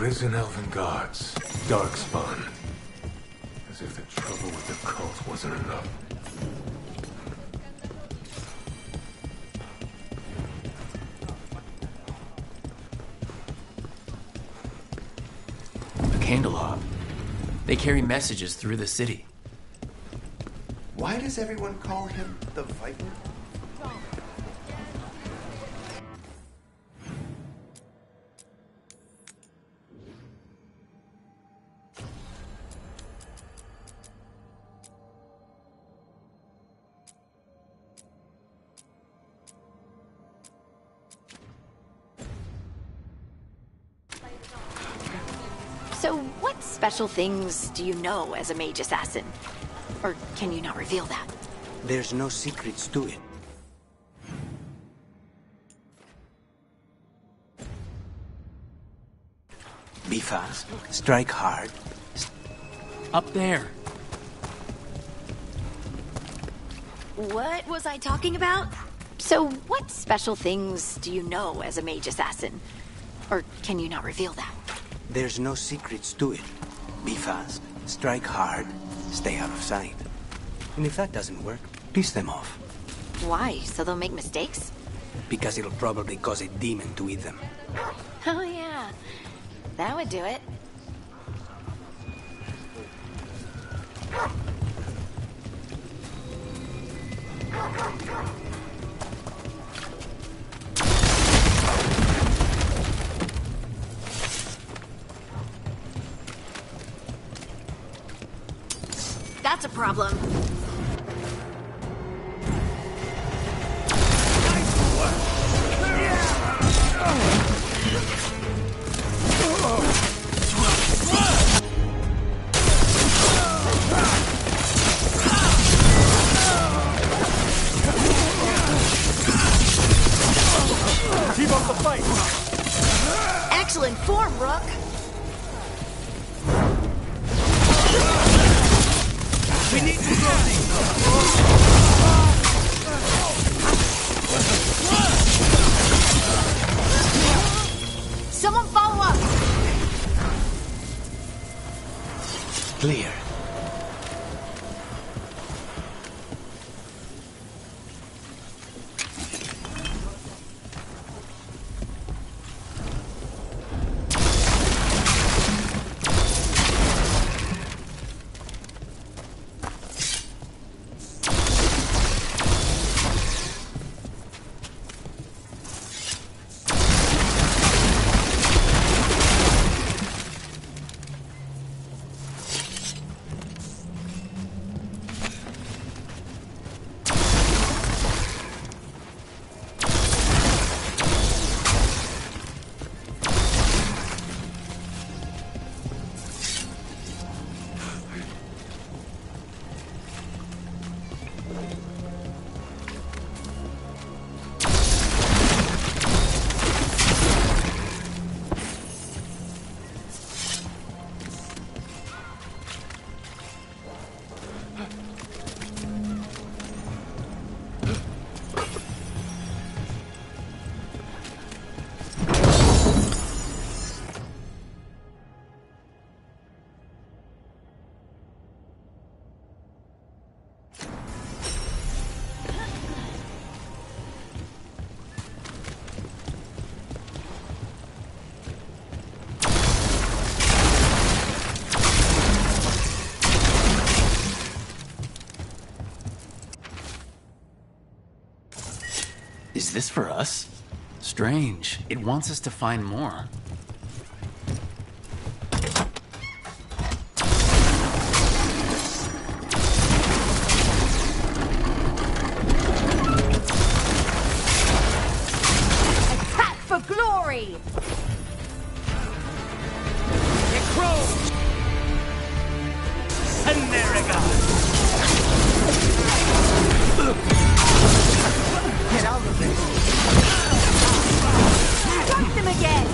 Risen elven gods. Darkspawn. As if the trouble with the cult wasn't enough. A candelabra. They carry messages through the city. Why does everyone call him the Viper? So, what special things do you know as a mage assassin? Or can you not reveal that? There's no secrets to it. Be fast, strike hard. Up there. What was I talking about? So, what special things do you know as a mage assassin? Or can you not reveal that? There's no secrets to it. Be fast, strike hard, stay out of sight. And if that doesn't work, piss them off. Why? So they'll make mistakes? Because it'll probably cause a demon to eat them. Oh, yeah. That would do it. That's a problem. Keep up the fight! Excellent form, Rook. We need to go. Someone follow up. Clear. Is this for us? Strange. It wants us to find more. Attack for glory! Get out of there! Strike them again!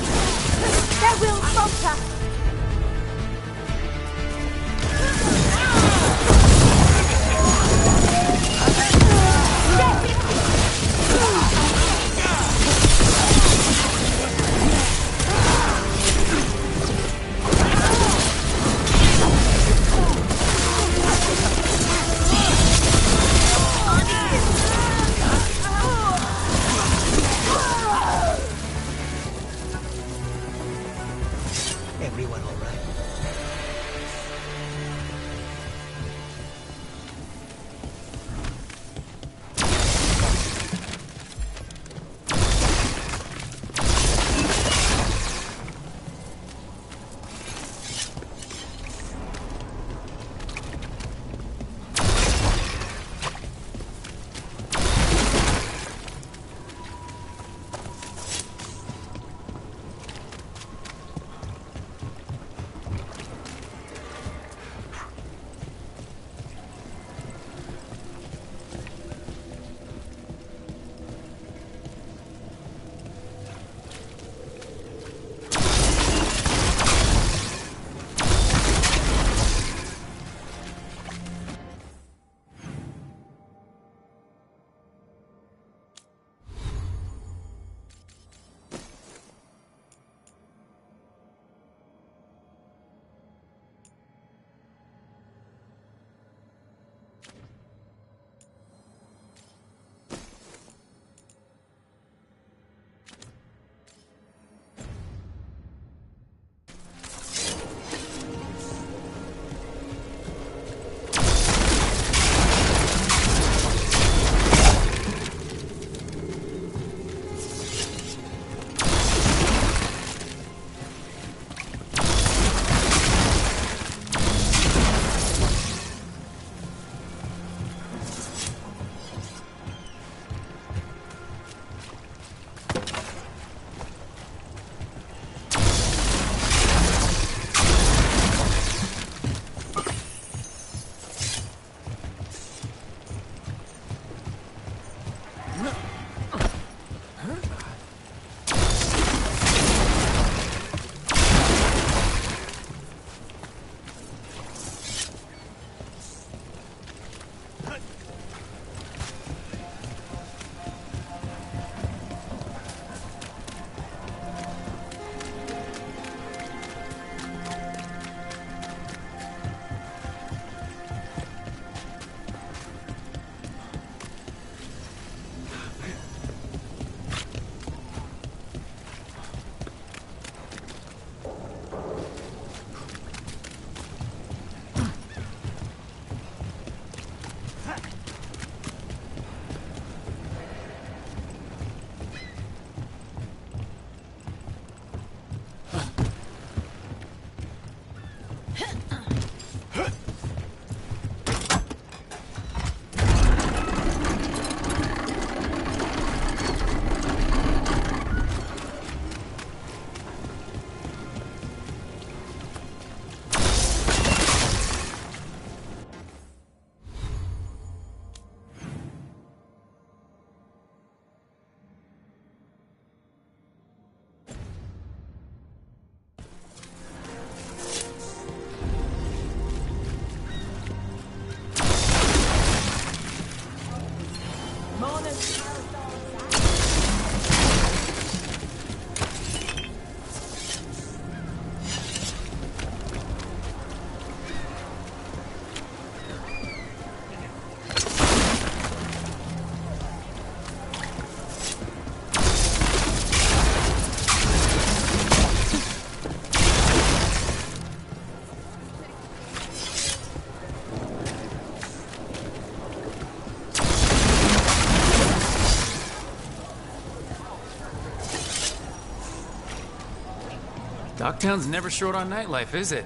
Dogtown's never short on nightlife, is it?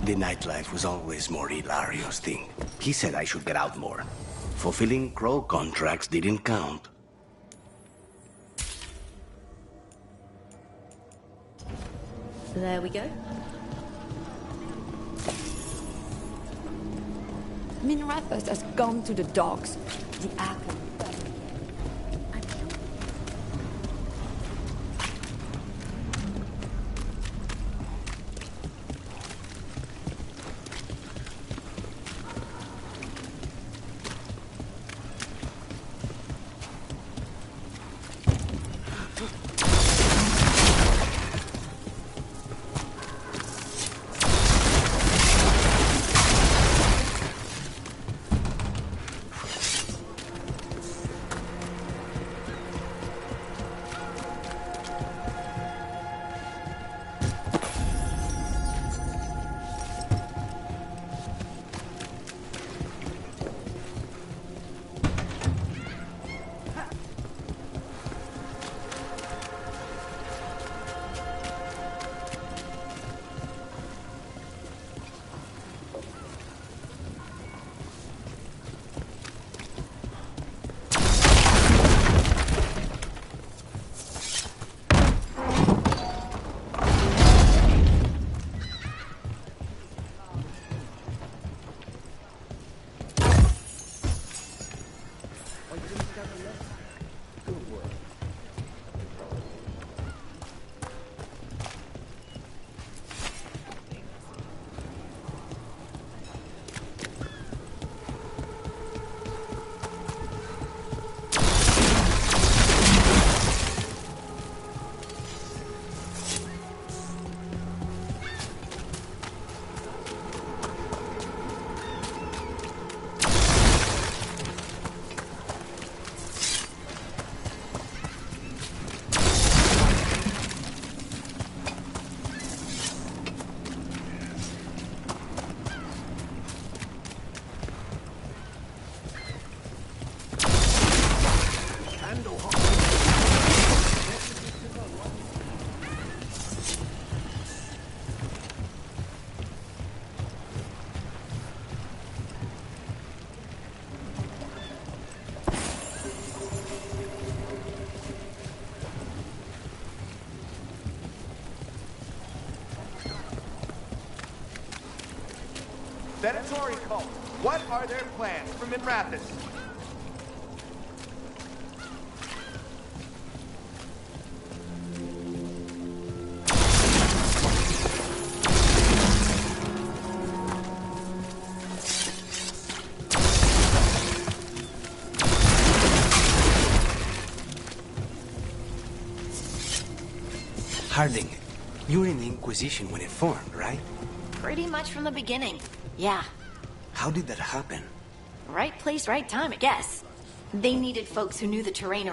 The nightlife was always more Hilario's thing. He said I should get out more. Fulfilling Crow contracts didn't count. There we go. Minrathus has gone to the dogs. The apple. Venatori cult. What are their plans for Minrathus? Harding, you were in the Inquisition when it formed, right? Pretty much from the beginning. Yeah. How did that happen? Right place, right time, I guess. They needed folks who knew the terrain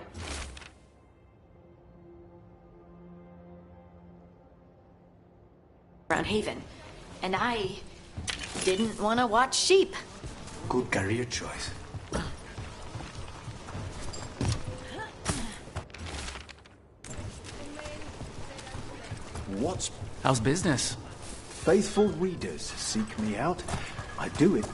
around Haven. And I didn't want to watch sheep. Good career choice. How's business? Faithful readers seek me out. I do it.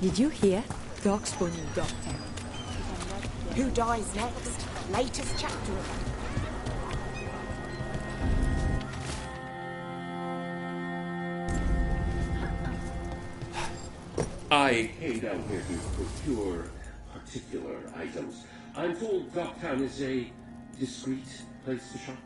Did you hear? Darkspawn in Dogtown. Who dies next? Latest chapter of it. I came down here to procure particular items. I'm told Dogtown is a discreet place to shop.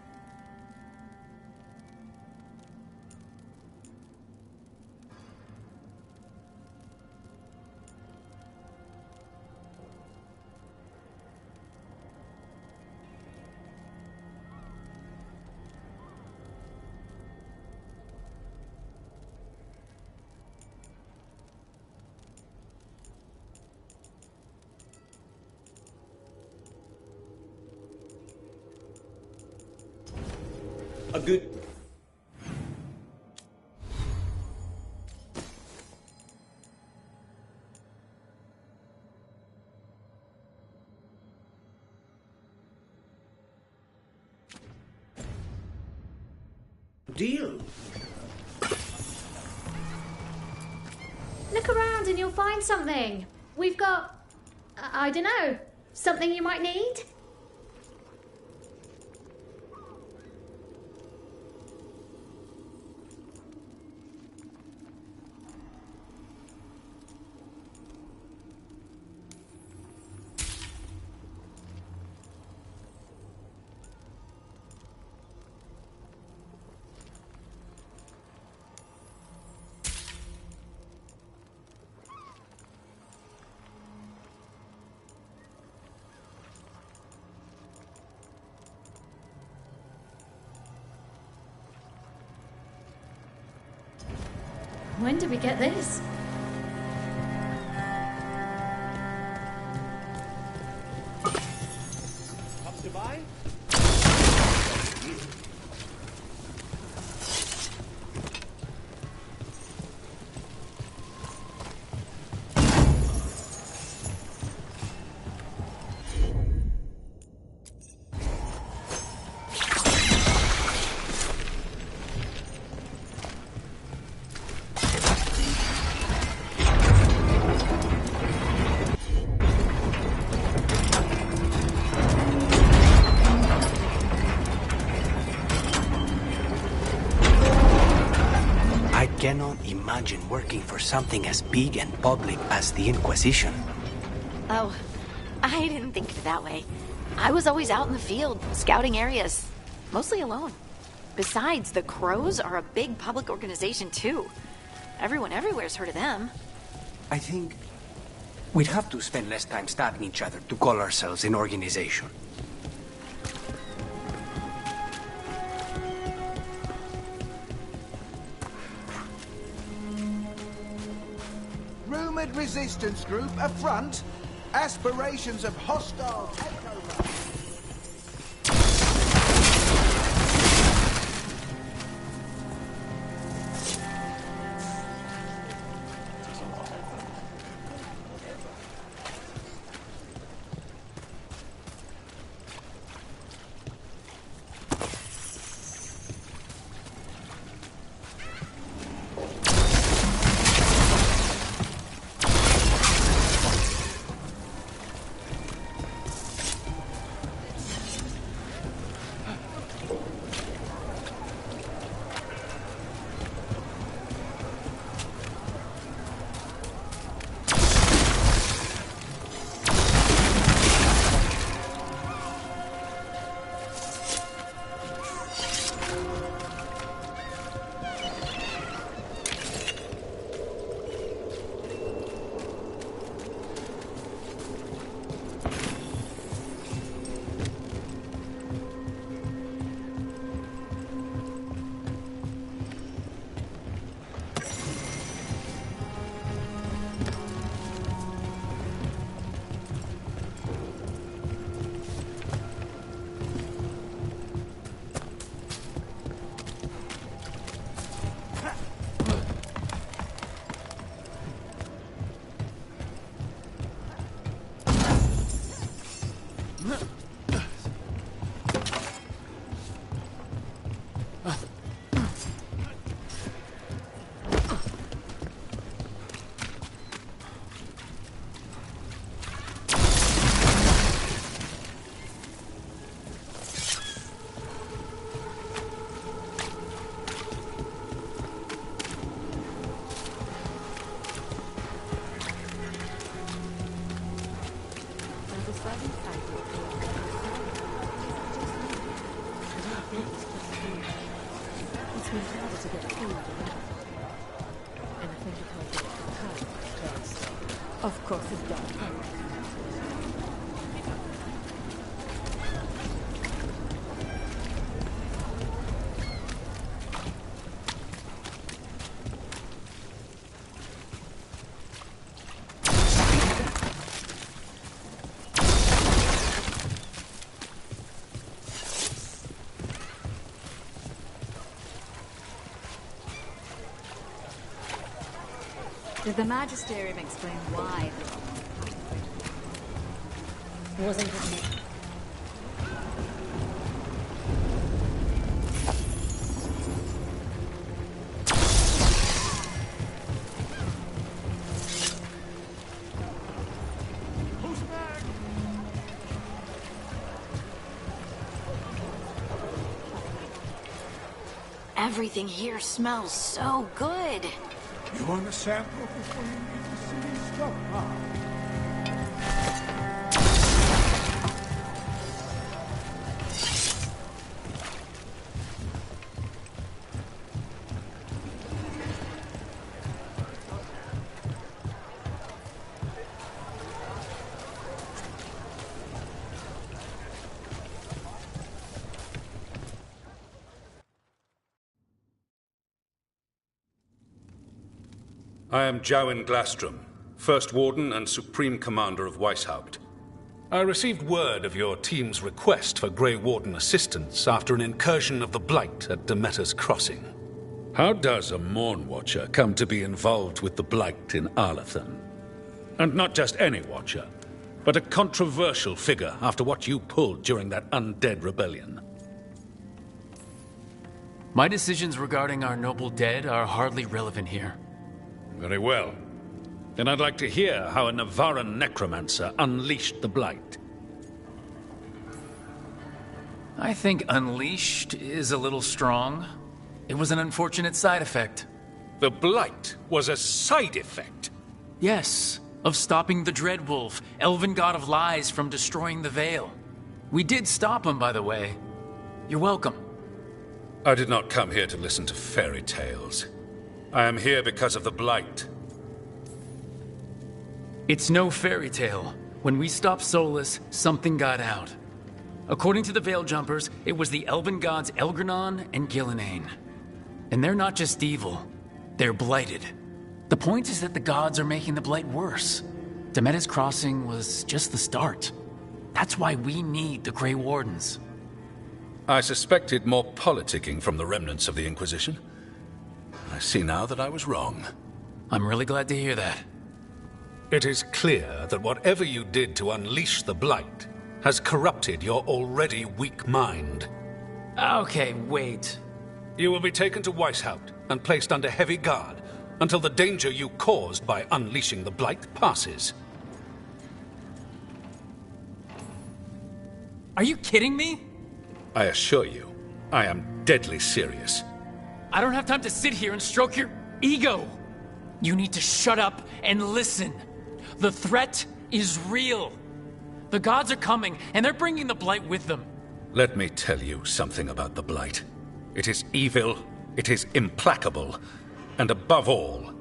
A good... deal. Look around and you'll find something. We've got... I don't know. Something you might need? When did we get this? Come to buy? I cannot imagine working for something as big and public as the Inquisition. Oh, I didn't think of it that way. I was always out in the field, scouting areas, mostly alone. Besides, the Crows are a big public organization too. Everyone everywhere's heard of them. I think we'd have to spend less time stabbing each other to call ourselves an organization. Rumored resistance group affront. Aspirations of hostile takeover. Of course it does. Did the Magisterium explain why? Wasn't it me? Everything here smells so good. You want a sample before you leave the city stockpile? I am Jowen Glastrom, First Warden and Supreme Commander of Weishaupt. I received word of your team's request for Grey Warden assistance after an incursion of the Blight at Demeter's Crossing. How does a Morn Watcher come to be involved with the Blight in Arlathan? And not just any Watcher, but a controversial figure after what you pulled during that undead rebellion. My decisions regarding our noble dead are hardly relevant here. Very well. Then I'd like to hear how a Navaran necromancer unleashed the Blight. I think unleashed is a little strong. It was an unfortunate side effect. The Blight was a side effect? Yes, of stopping the Dreadwolf, elven god of lies, from destroying the Veil. We did stop him, by the way. You're welcome. I did not come here to listen to fairy tales. I am here because of the Blight. It's no fairy tale. When we stopped Solus, something got out. According to the Veil Jumpers, it was the elven gods Elgranon and Gillenane. And they're not just evil, they're blighted. The point is that the gods are making the Blight worse. Demeter's Crossing was just the start. That's why we need the Grey Wardens. I suspected more politicking from the remnants of the Inquisition. I see now that I was wrong. I'm really glad to hear that. It is clear that whatever you did to unleash the Blight has corrupted your already weak mind. Okay, wait. You will be taken to Weishaupt and placed under heavy guard until the danger you caused by unleashing the Blight passes. Are you kidding me? I assure you, I am deadly serious. I don't have time to sit here and stroke your ego. You need to shut up and listen. The threat is real. The gods are coming, and they're bringing the Blight with them. Let me tell you something about the Blight. It is evil, it is implacable, and above all,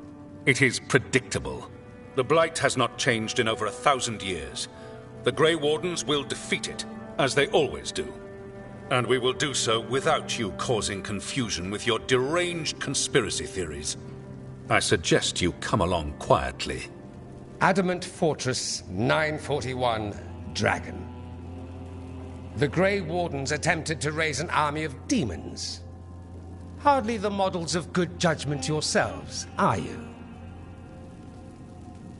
it is predictable. The Blight has not changed in over 1,000 years. The Grey Wardens will defeat it, as they always do. And we will do so without you causing confusion with your deranged conspiracy theories. I suggest you come along quietly. Adamant Fortress 941, Dragon. The Grey Wardens attempted to raise an army of demons. Hardly the models of good judgment yourselves, are you?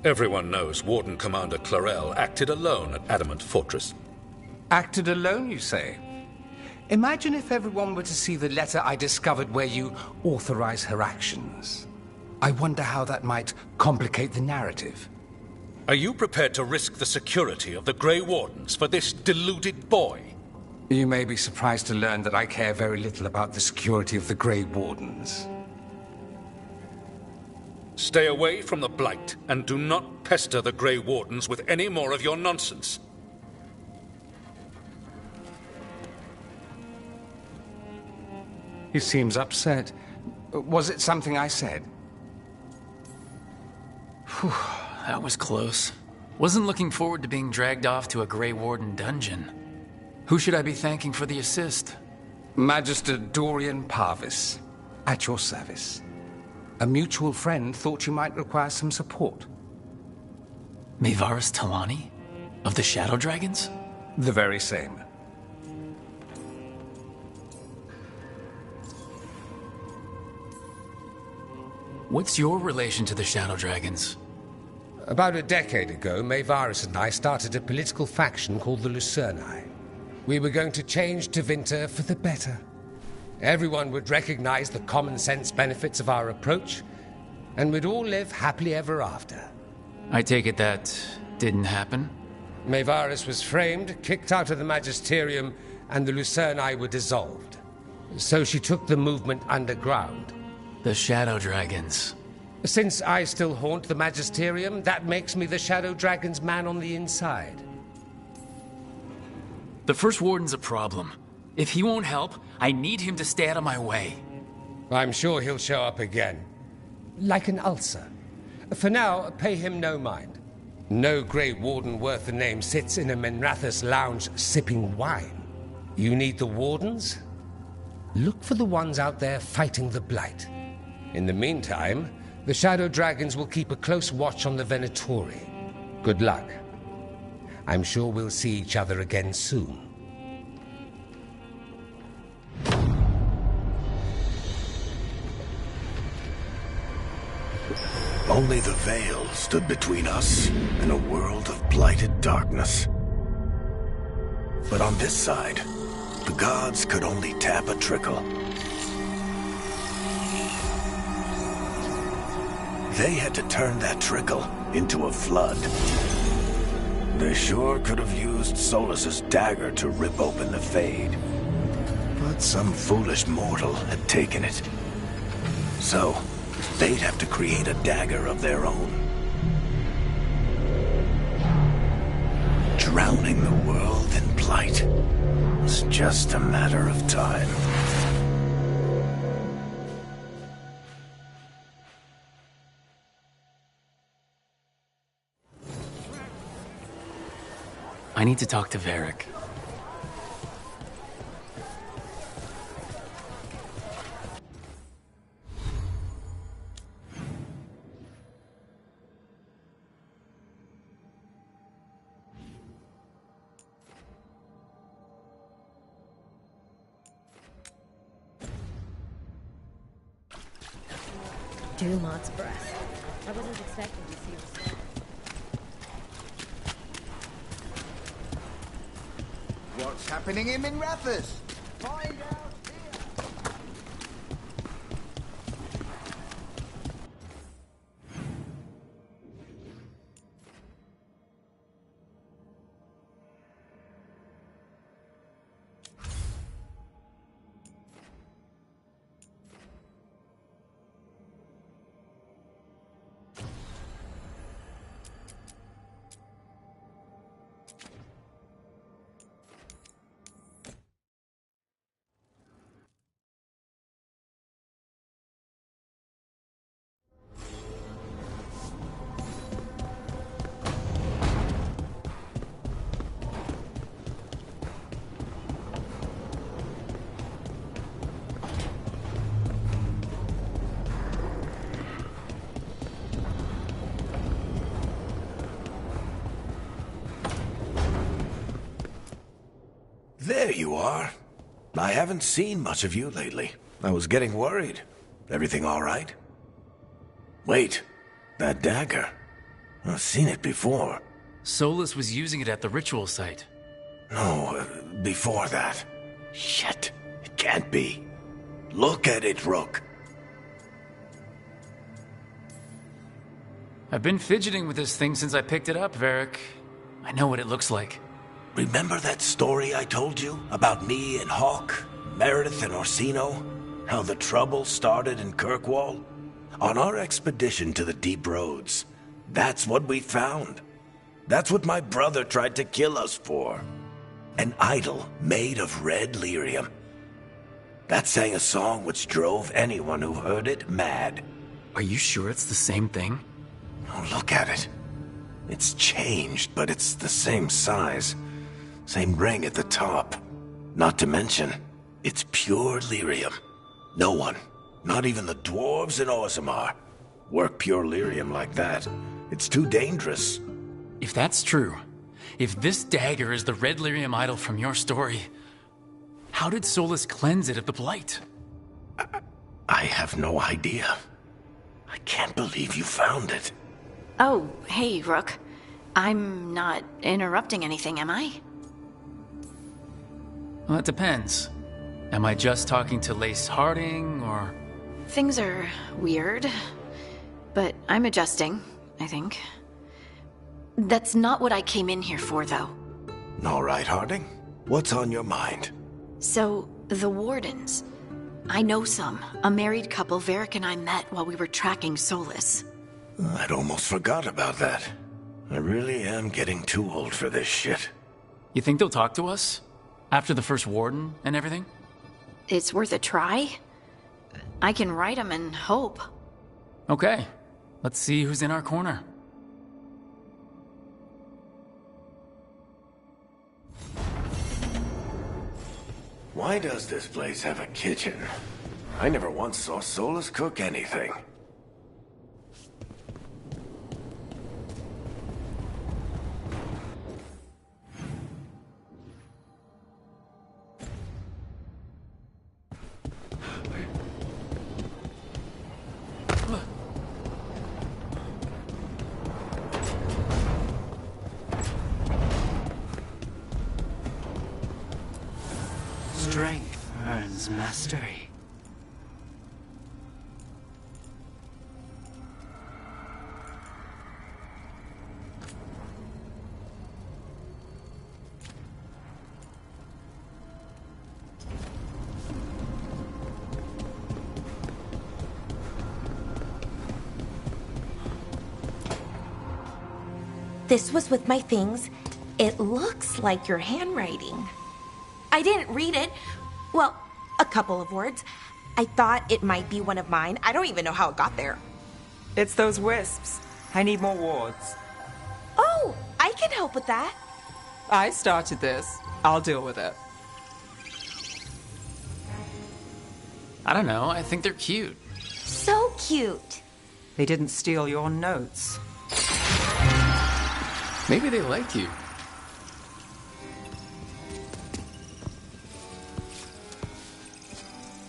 Everyone knows Warden Commander Clarel acted alone at Adamant Fortress. Acted alone, you say? Imagine if everyone were to see the letter I discovered where you authorize her actions. I wonder how that might complicate the narrative. Are you prepared to risk the security of the Grey Wardens for this deluded boy? You may be surprised to learn that I care very little about the security of the Grey Wardens. Stay away from the Blight, and do not pester the Grey Wardens with any more of your nonsense. He seems upset. Was it something I said? Whew, that was close. Wasn't looking forward to being dragged off to a Grey Warden dungeon. Who should I be thanking for the assist? Magister Dorian Parvis, at your service. A mutual friend thought you might require some support. Mevaris Talani? Of the Shadow Dragons? The very same. What's your relation to the Shadow Dragons? About a decade ago, Maevaris and I started a political faction called the Lucerni. We were going to change Tevinter for the better. Everyone would recognize the common sense benefits of our approach, and we'd all live happily ever after. I take it that didn't happen? Maevaris was framed, kicked out of the Magisterium, and the Lucerni were dissolved. So she took the movement underground. The Shadow Dragons. Since I still haunt the Magisterium, that makes me the Shadow Dragon's man on the inside. The First Warden's a problem. If he won't help, I need him to stay out of my way. I'm sure he'll show up again. Like an ulcer. For now, pay him no mind. No Grey Warden worth the name sits in a Menrathus lounge sipping wine. You need the Wardens? Look for the ones out there fighting the Blight. In the meantime, the Shadow Dragons will keep a close watch on the Venatori. Good luck. I'm sure we'll see each other again soon. Only the Veil stood between us and a world of blighted darkness. But on this side, the gods could only tap a trickle. They had to turn that trickle into a flood. They sure could have used Solus's dagger to rip open the Fade. But some foolish mortal had taken it. So, they'd have to create a dagger of their own. Drowning the world in blight was just a matter of time. I need to talk to Varric. Dumont breath. I wasn't expecting to see you. What's happening in Menrathus? Find out here. There you are. I haven't seen much of you lately. I was getting worried. Everything all right? Wait, that dagger. I've seen it before. Solus was using it at the ritual site. No, before that. Shit, it can't be. Look at it, Rook. I've been fidgeting with this thing since I picked it up, Varric. I know what it looks like. Remember that story I told you about me and Hawk, Meredith and Orsino? How the trouble started in Kirkwall? On our expedition to the Deep Roads, that's what we found. That's what my brother tried to kill us for. An idol made of red lyrium. That sang a song which drove anyone who heard it mad. Are you sure it's the same thing? Oh, look at it. It's changed, but it's the same size. Same ring at the top. Not to mention, it's pure lyrium. No one, not even the dwarves in Orzammar, work pure lyrium like that. It's too dangerous. If that's true, if this dagger is the red lyrium idol from your story, how did Solus cleanse it of the blight? I have no idea. I can't believe you found it. Oh, hey, Rook. I'm not interrupting anything, am I? Well, it depends. Am I just talking to Lace Harding, or...? Things are weird, but I'm adjusting, I think. That's not what I came in here for, though. All right, Harding. What's on your mind? So, the Wardens. I know some. A married couple Varric and I met while we were tracking Solus. I'd almost forgot about that. I really am getting too old for this shit. You think they'll talk to us? After the first Warden and everything? It's worth a try. I can write them and hope. Okay. Let's see who's in our corner. Why does this place have a kitchen? I never once saw Solus cook anything. Strength earns mastery. This was with my things. It looks like your handwriting. I didn't read it. Well, a couple of words. I thought it might be one of mine. I don't even know how it got there. It's those wisps. I need more wards. Oh, I can help with that. I started this. I'll deal with it. I don't know, I think they're cute. So cute. They didn't steal your notes. Maybe they like you.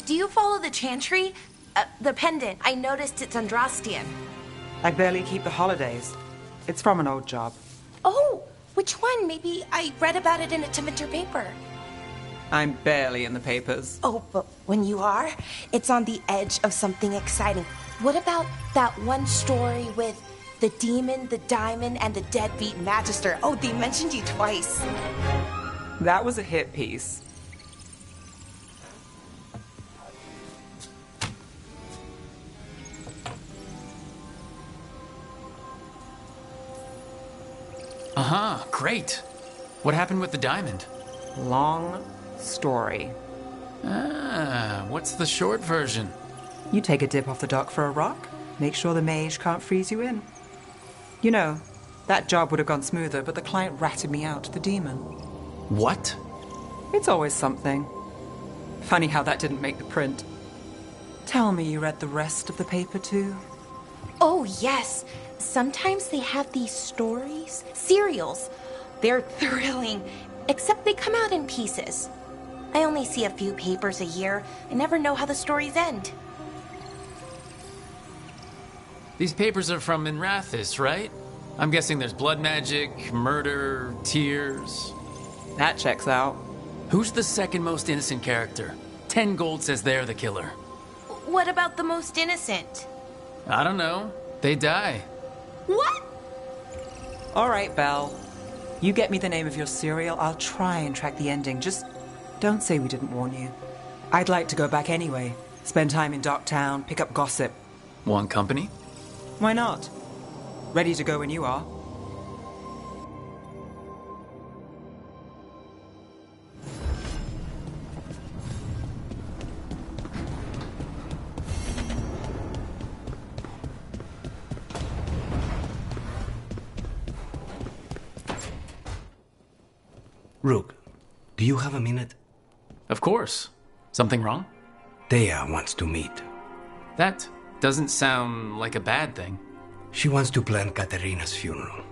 Do you follow the chantry? The pendant. I noticed it's Andrastian. I barely keep the holidays. It's from an old job. Oh, which one? Maybe I read about it in a Tevinter paper. I'm barely in the papers. Oh, but when you are, it's on the edge of something exciting. What about that one story with the demon, the diamond, and the deadbeat magister? Oh, they mentioned you twice. That was a hit piece. Great. What happened with the diamond? Long story. What's the short version? You take a dip off the dock for a rock, make sure the mage can't freeze you in. You know, that job would have gone smoother, but the client ratted me out to the demon. What? It's always something. Funny how that didn't make the print. Tell me you read the rest of the paper too? Oh, yes. Sometimes they have these stories, serials. They're thrilling, except they come out in pieces. I only see a few papers a year. I never know how the stories end. These papers are from Minrathis, right? I'm guessing there's blood magic, murder, tears. That checks out. Who's the second most innocent character? 10 gold says they're the killer. What about the most innocent? I don't know. They die. What? All right, Belle. You get me the name of your serial, I'll try and track the ending. Just don't say we didn't warn you. I'd like to go back anyway. Spend time in Docktown, pick up gossip. Want company? Why not? Ready to go when you are. Rook, do you have a minute? Of course. Something wrong? Thea wants to meet. That doesn't sound like a bad thing. She wants to plan Katerina's funeral.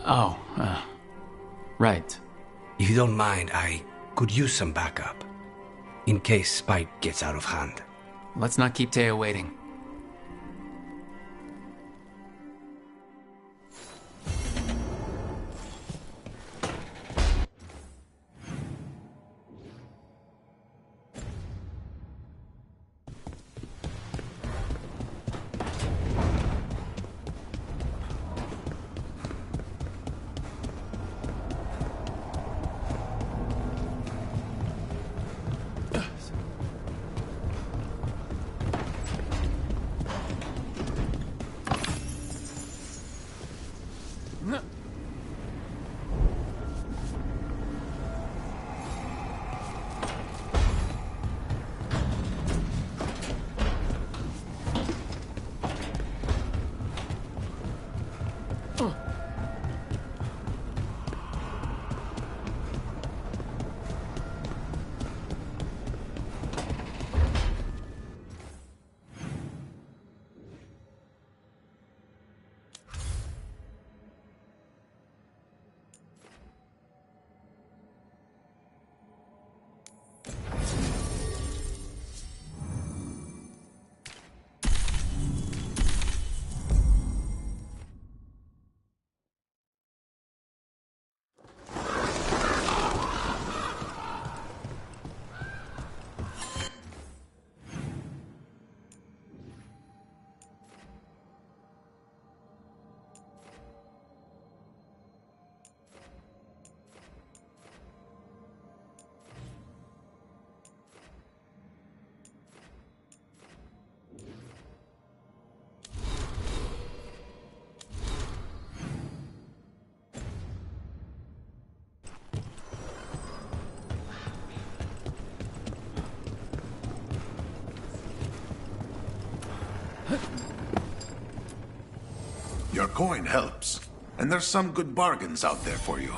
Oh, right. If you don't mind, I could use some backup. In case Spike gets out of hand. Let's not keep Taya waiting. coin helps. And there's some good bargains out there for you.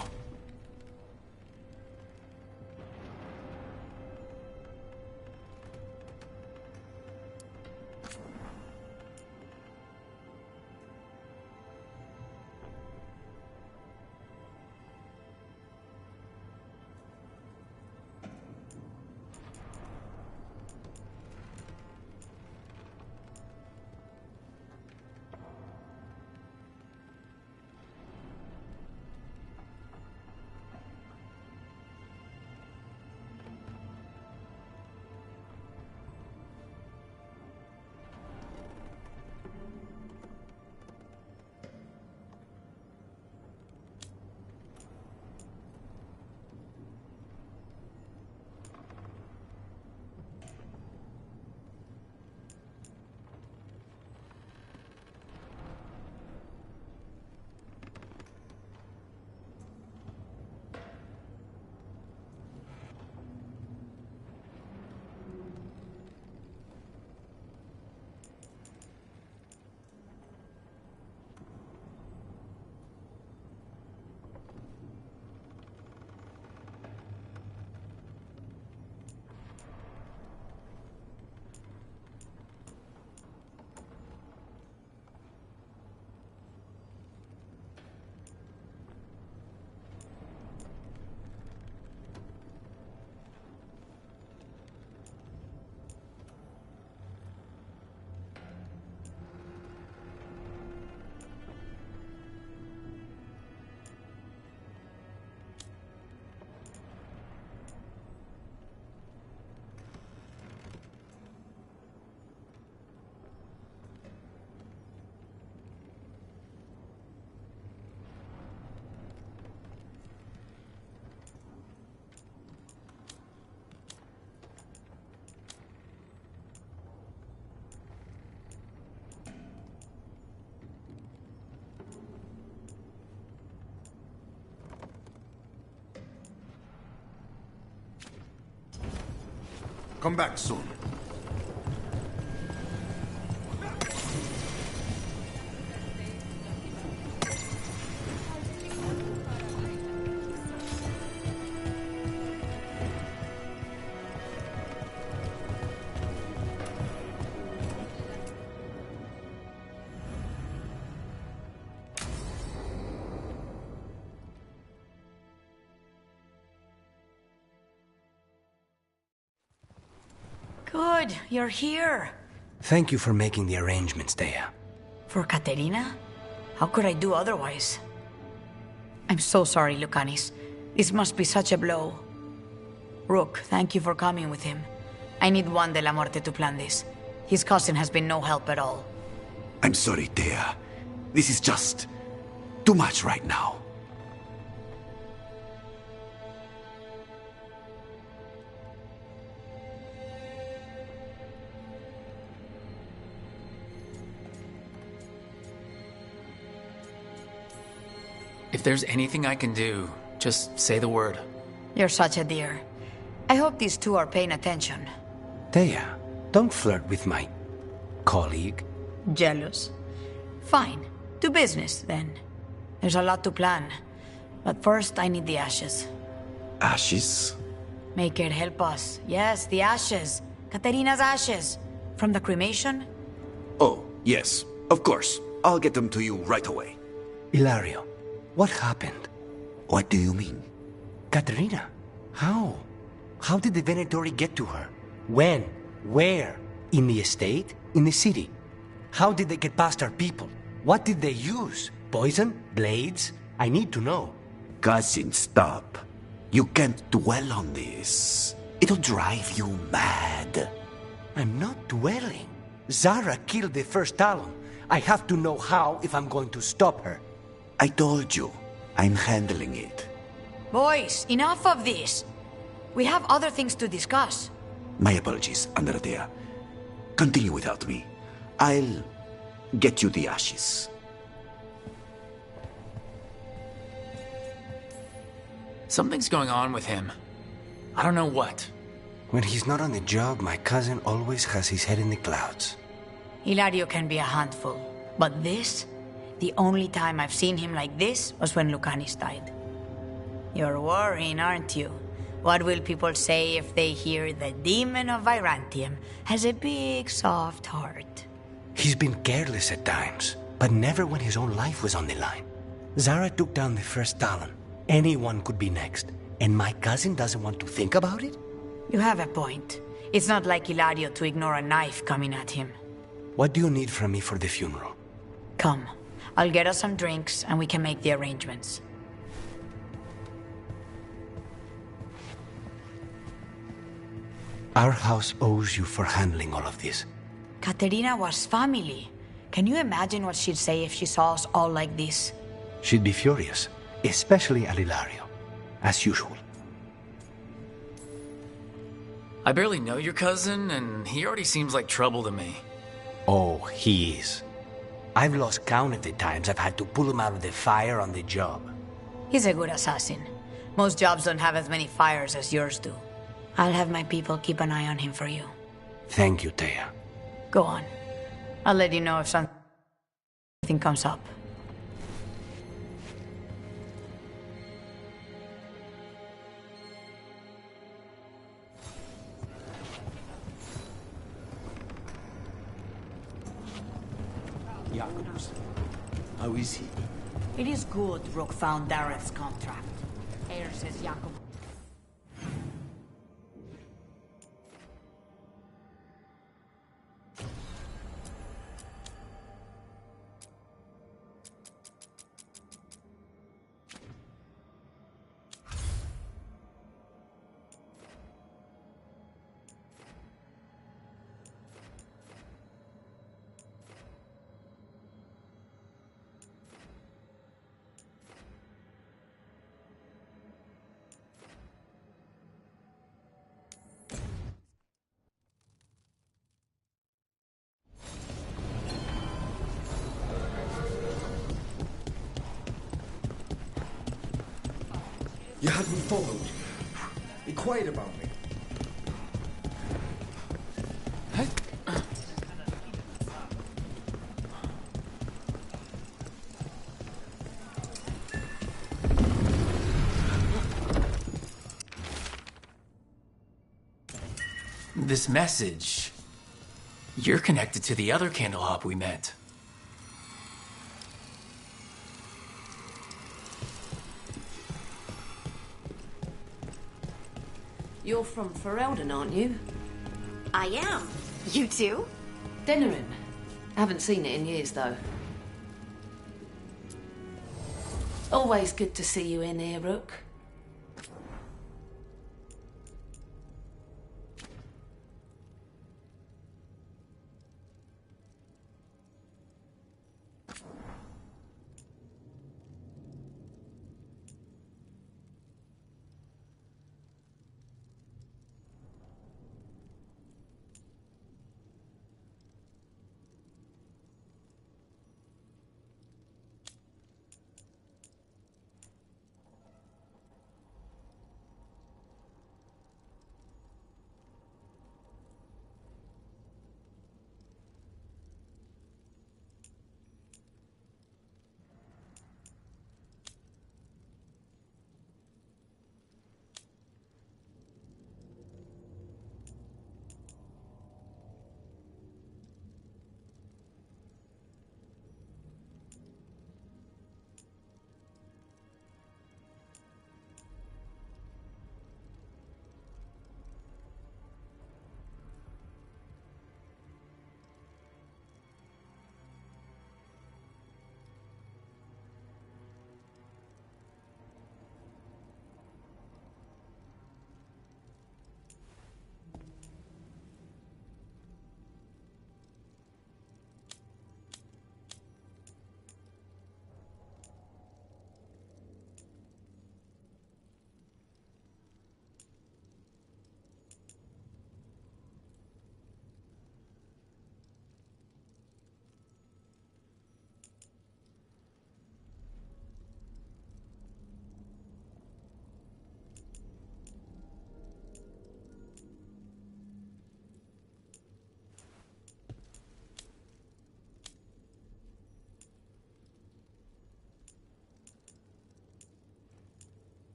Come back soon. Good, you're here. Thank you for making the arrangements, Dea. For Katerina? How could I do otherwise? I'm so sorry, Lucanis. This must be such a blow. Rook, thank you for coming with him. I need Juan de la Muerte to plan this. His cousin has been no help at all. I'm sorry, Dea. This is just too much right now. If there's anything I can do, just say the word. You're such a dear. I hope these two are paying attention. Dea, don't flirt with my colleague. Jealous. Fine. To business, then. There's a lot to plan. But first, I need the ashes. Ashes? Make it help us. Yes, the ashes. Katerina's ashes. From the cremation? Oh, yes. Of course. I'll get them to you right away. Ilario, what happened? What do you mean? Katerina, how? How did the Venatori get to her? When? Where? In the estate? In the city? How did they get past our people? What did they use? Poison? Blades? I need to know. Cousin, stop. You can't dwell on this. It'll drive you mad. I'm not dwelling. Zara killed the first Talon. I have to know how if I'm going to stop her. I told you. I'm handling it. Boys, enough of this. We have other things to discuss. My apologies, Andrea. Continue without me. I'll get you the ashes. Something's going on with him. I don't know what. When he's not on the job, my cousin always has his head in the clouds. Hilario can be a handful, but this The only time I've seen him like this was when Lucanis died. You're worrying, aren't you? What will people say if they hear the demon of Virantium has a big, soft heart? He's been careless at times, but never when his own life was on the line. Zara took down the first Talon. Anyone could be next, and my cousin doesn't want to think about it? You have a point. It's not like Ilario to ignore a knife coming at him. What do you need from me for the funeral? Come. I'll get us some drinks, and we can make the arrangements. Our house owes you for handling all of this. Katerina was family. Can you imagine what she'd say if she saw us all like this? She'd be furious, especially at Ilario, as usual. I barely know your cousin, and he already seems like trouble to me. Oh, he is. I've lost count of the times I've had to pull him out of the fire on the job. He's a good assassin. Most jobs don't have as many fires as yours do. I'll have my people keep an eye on him for you. Thank you, Thea. Go on. I'll let you know if something comes up. Jakobs. How is he? It is good Rook found Dareth's contract. Air says Jakob. You had me followed. Be quiet about me. This message... You're connected to the other Candlehop we met. You're from Ferelden, aren't you? I am. You too? Denerim. Haven't seen it in years, though. Always good to see you in here, Rook.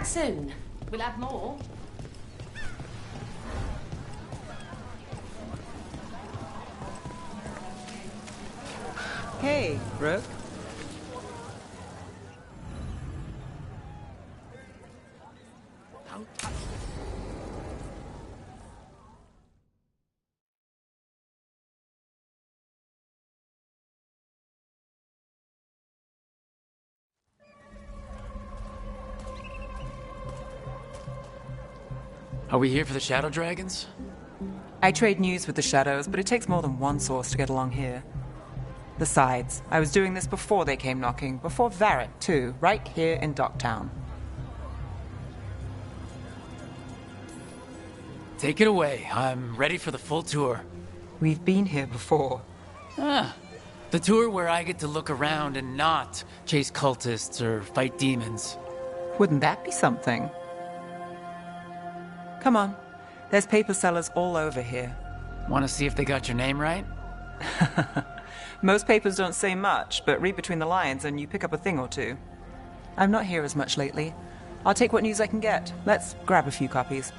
back soon. We'll have more. Hey, Rook. Are we here for the Shadow Dragons? I trade news with the Shadows, but it takes more than one source to get along here. Besides, I was doing this before they came knocking, before Varric, too, right here in Docktown. Take it away. I'm ready for the full tour. We've been here before. Ah, the tour where I get to look around and not chase cultists or fight demons. Wouldn't that be something? Come on. There's paper sellers all over here. Want to see if they got your name right? Most papers don't say much, but read between the lines and you pick up a thing or two. I'm not here as much lately. I'll take what news I can get. Let's grab a few copies.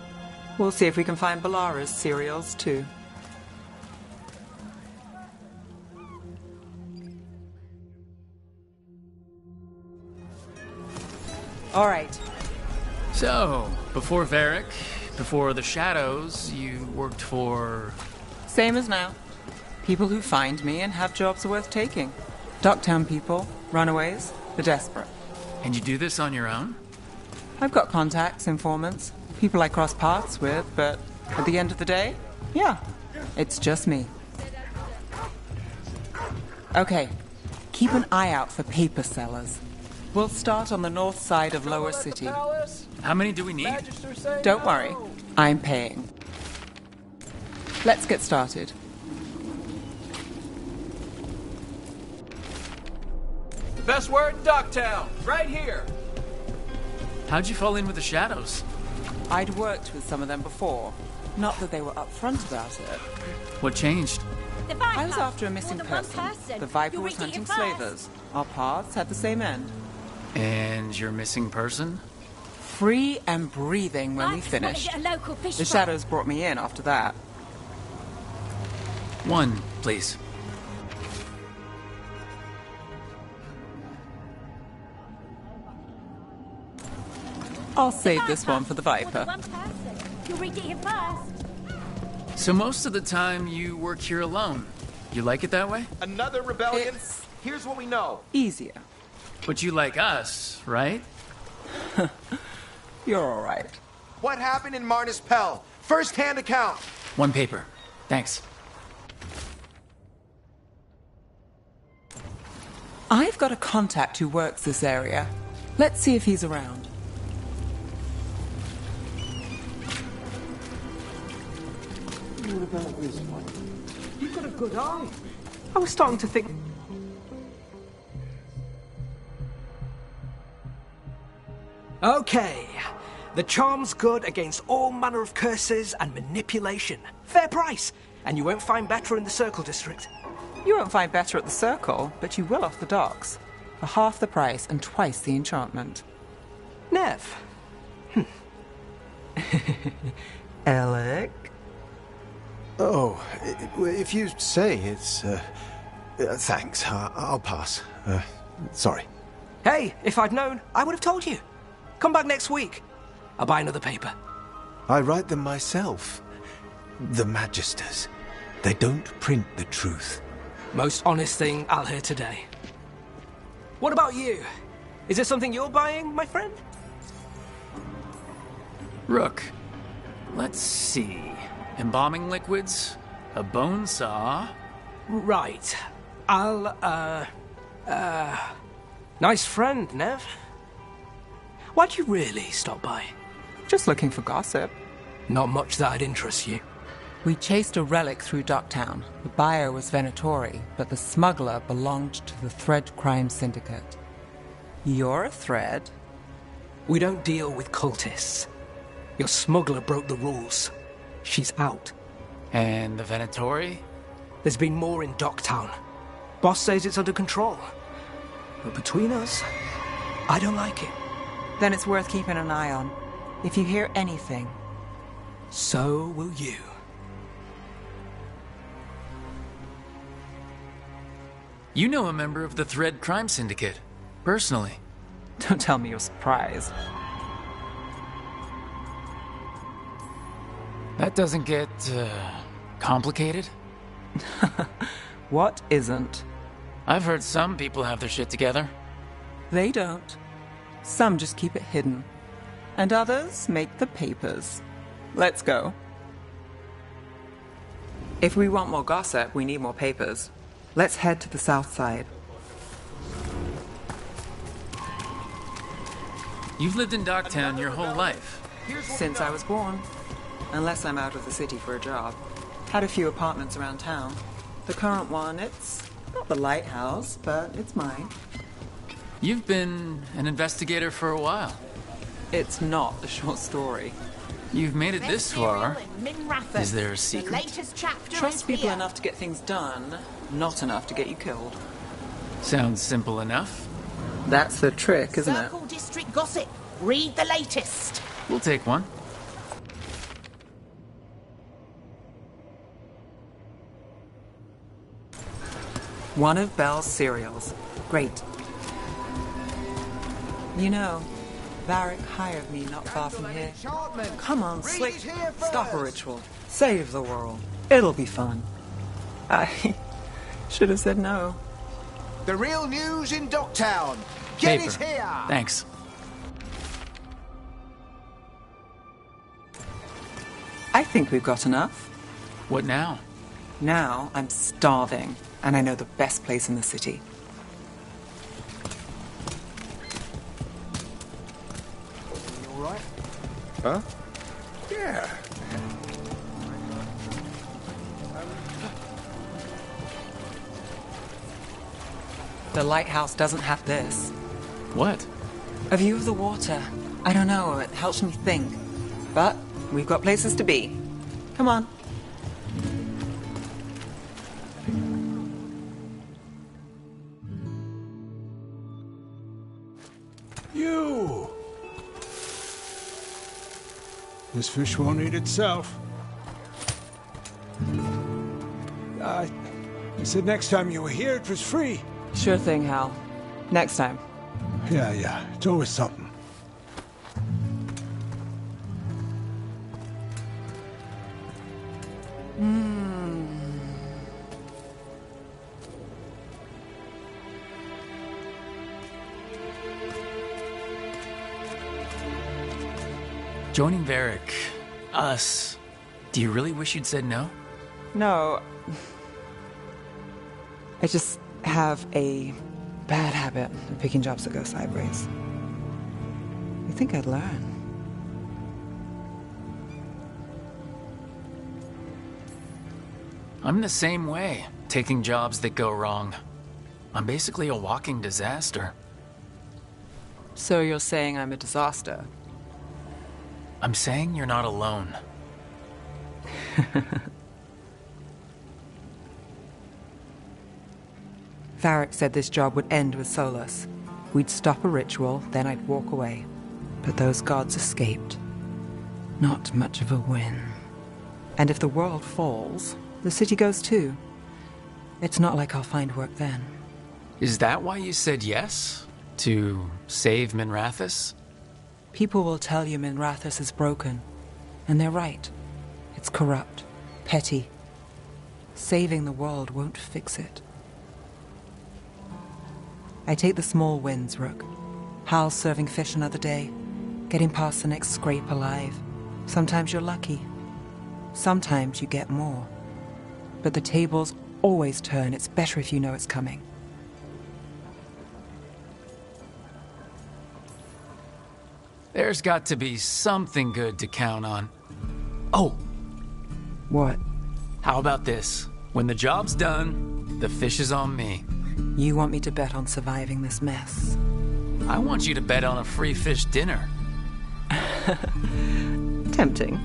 We'll see if we can find Balara's cereals, too. All right. So, before Varric, before the Shadows, you worked for... Same as now. People who find me and have jobs worth taking. Docktown people, runaways, the desperate. And you do this on your own? I've got contacts, informants, people I cross paths with, but at the end of the day, yeah, it's just me. Okay, keep an eye out for paper sellers. We'll start on the north side of Lower City. How many do we need? Don't worry, I'm paying. Let's get started. The best word in Docktown, right here. How'd you fall in with the Shadows? I'd worked with some of them before. Not that they were upfront about it. What changed? I was after a missing person. The Viper was hunting slavers. Our paths had the same end. And your missing person? Free and breathing when we finished. The Shadows brought me in after that. One, please. I'll save this one for the Viper. You'll read it here first. So most of the time you work here alone. You like it that way? Another rebellion? Here's what we know. Easier. But you like us, right? You're all right. What happened in Marnus Pell? First-hand account. One paper. Thanks. I've got a contact who works this area. Let's see if he's around. What about this one? You've got a good eye. I was starting to think... Okay. The charm's good against all manner of curses and manipulation. Fair price. And you won't find better in the Circle District. You won't find better at the Circle, but you will off the docks. For half the price and twice the enchantment. Nev. Alec? Oh, if you say it's... thanks. I'll pass. Sorry. Hey, if I'd known, I would have told you. Come back next week. I'll buy another paper. I write them myself. The Magisters. They don't print the truth. Most honest thing I'll hear today. What about you? Is there something you're buying, my friend? Rook, let's see. Embalming liquids, a bone saw. Right. I'll, nice friend, Nev. Why'd you really stop by? Just looking for gossip. Not much that'd interest you. We chased a relic through Docktown. The buyer was Venatori, but the smuggler belonged to the Thread Crime Syndicate. You're a Thread? We don't deal with cultists. Your smuggler broke the rules. She's out. And the Venatori? There's been more in Docktown. Boss says it's under control. But between us, I don't like it. Then it's worth keeping an eye on. If you hear anything... So will you. You know a member of the Thread Crime Syndicate, personally. Don't tell me you're surprised. That doesn't get, complicated? What isn't? I've heard some people have their shit together. They don't. Some just keep it hidden. And others make the papers. Let's go. If we want more gossip, we need more papers. Let's head to the south side. You've lived in Docktown your whole life. Since I was born. Unless I'm out of the city for a job. Had a few apartments around town. The current one, it's not the lighthouse, but it's mine. You've been an investigator for a while. It's not a short story. You've made it this far. Is there a secret? Trust people enough to get things done, not enough to get you killed. Sounds simple enough. That's the trick, isn't it? Circle District Gossip. Read the latest. We'll take one. One of Belle's cereals. Great. You know, Varric hired me not far from here. Come on, Slick. Stop a ritual. Save the world. It'll be fun. I should have said no. The real news in Docktown. Get Paper. it here. Thanks. I think we've got enough. What now? Now I'm starving, and I know the best place in the city. You all right? Huh? Yeah. The lighthouse doesn't have this. What? A view of the water. I don't know, it helps me think. But we've got places to be. Come on. You! This fish won't eat itself. You said next time you were here it was free. Sure thing, Hal. Next time. Yeah. It's always something. Joining Varric, us, do you really wish you'd said no? No. I just have a bad habit of picking jobs that go sideways. You think I'd learn? I'm the same way, taking jobs that go wrong. I'm basically a walking disaster. So you're saying I'm a disaster? I'm saying you're not alone. Varric said this job would end with Solus. We'd stop a ritual, then I'd walk away. But those gods escaped. Not much of a win. And if the world falls, the city goes too. It's not like I'll find work then. Is that why you said yes? To save Minrathous? People will tell you Minrathous is broken. And they're right. It's corrupt. Petty. Saving the world won't fix it. I take the small wins, Rook. Hal's serving fish another day. Getting past the next scrape alive. Sometimes you're lucky. Sometimes you get more. But the tables always turn. It's better if you know it's coming. There's got to be something good to count on. Oh! What? How about this? When the job's done, the fish is on me. You want me to bet on surviving this mess? I want you to bet on a free fish dinner. Tempting.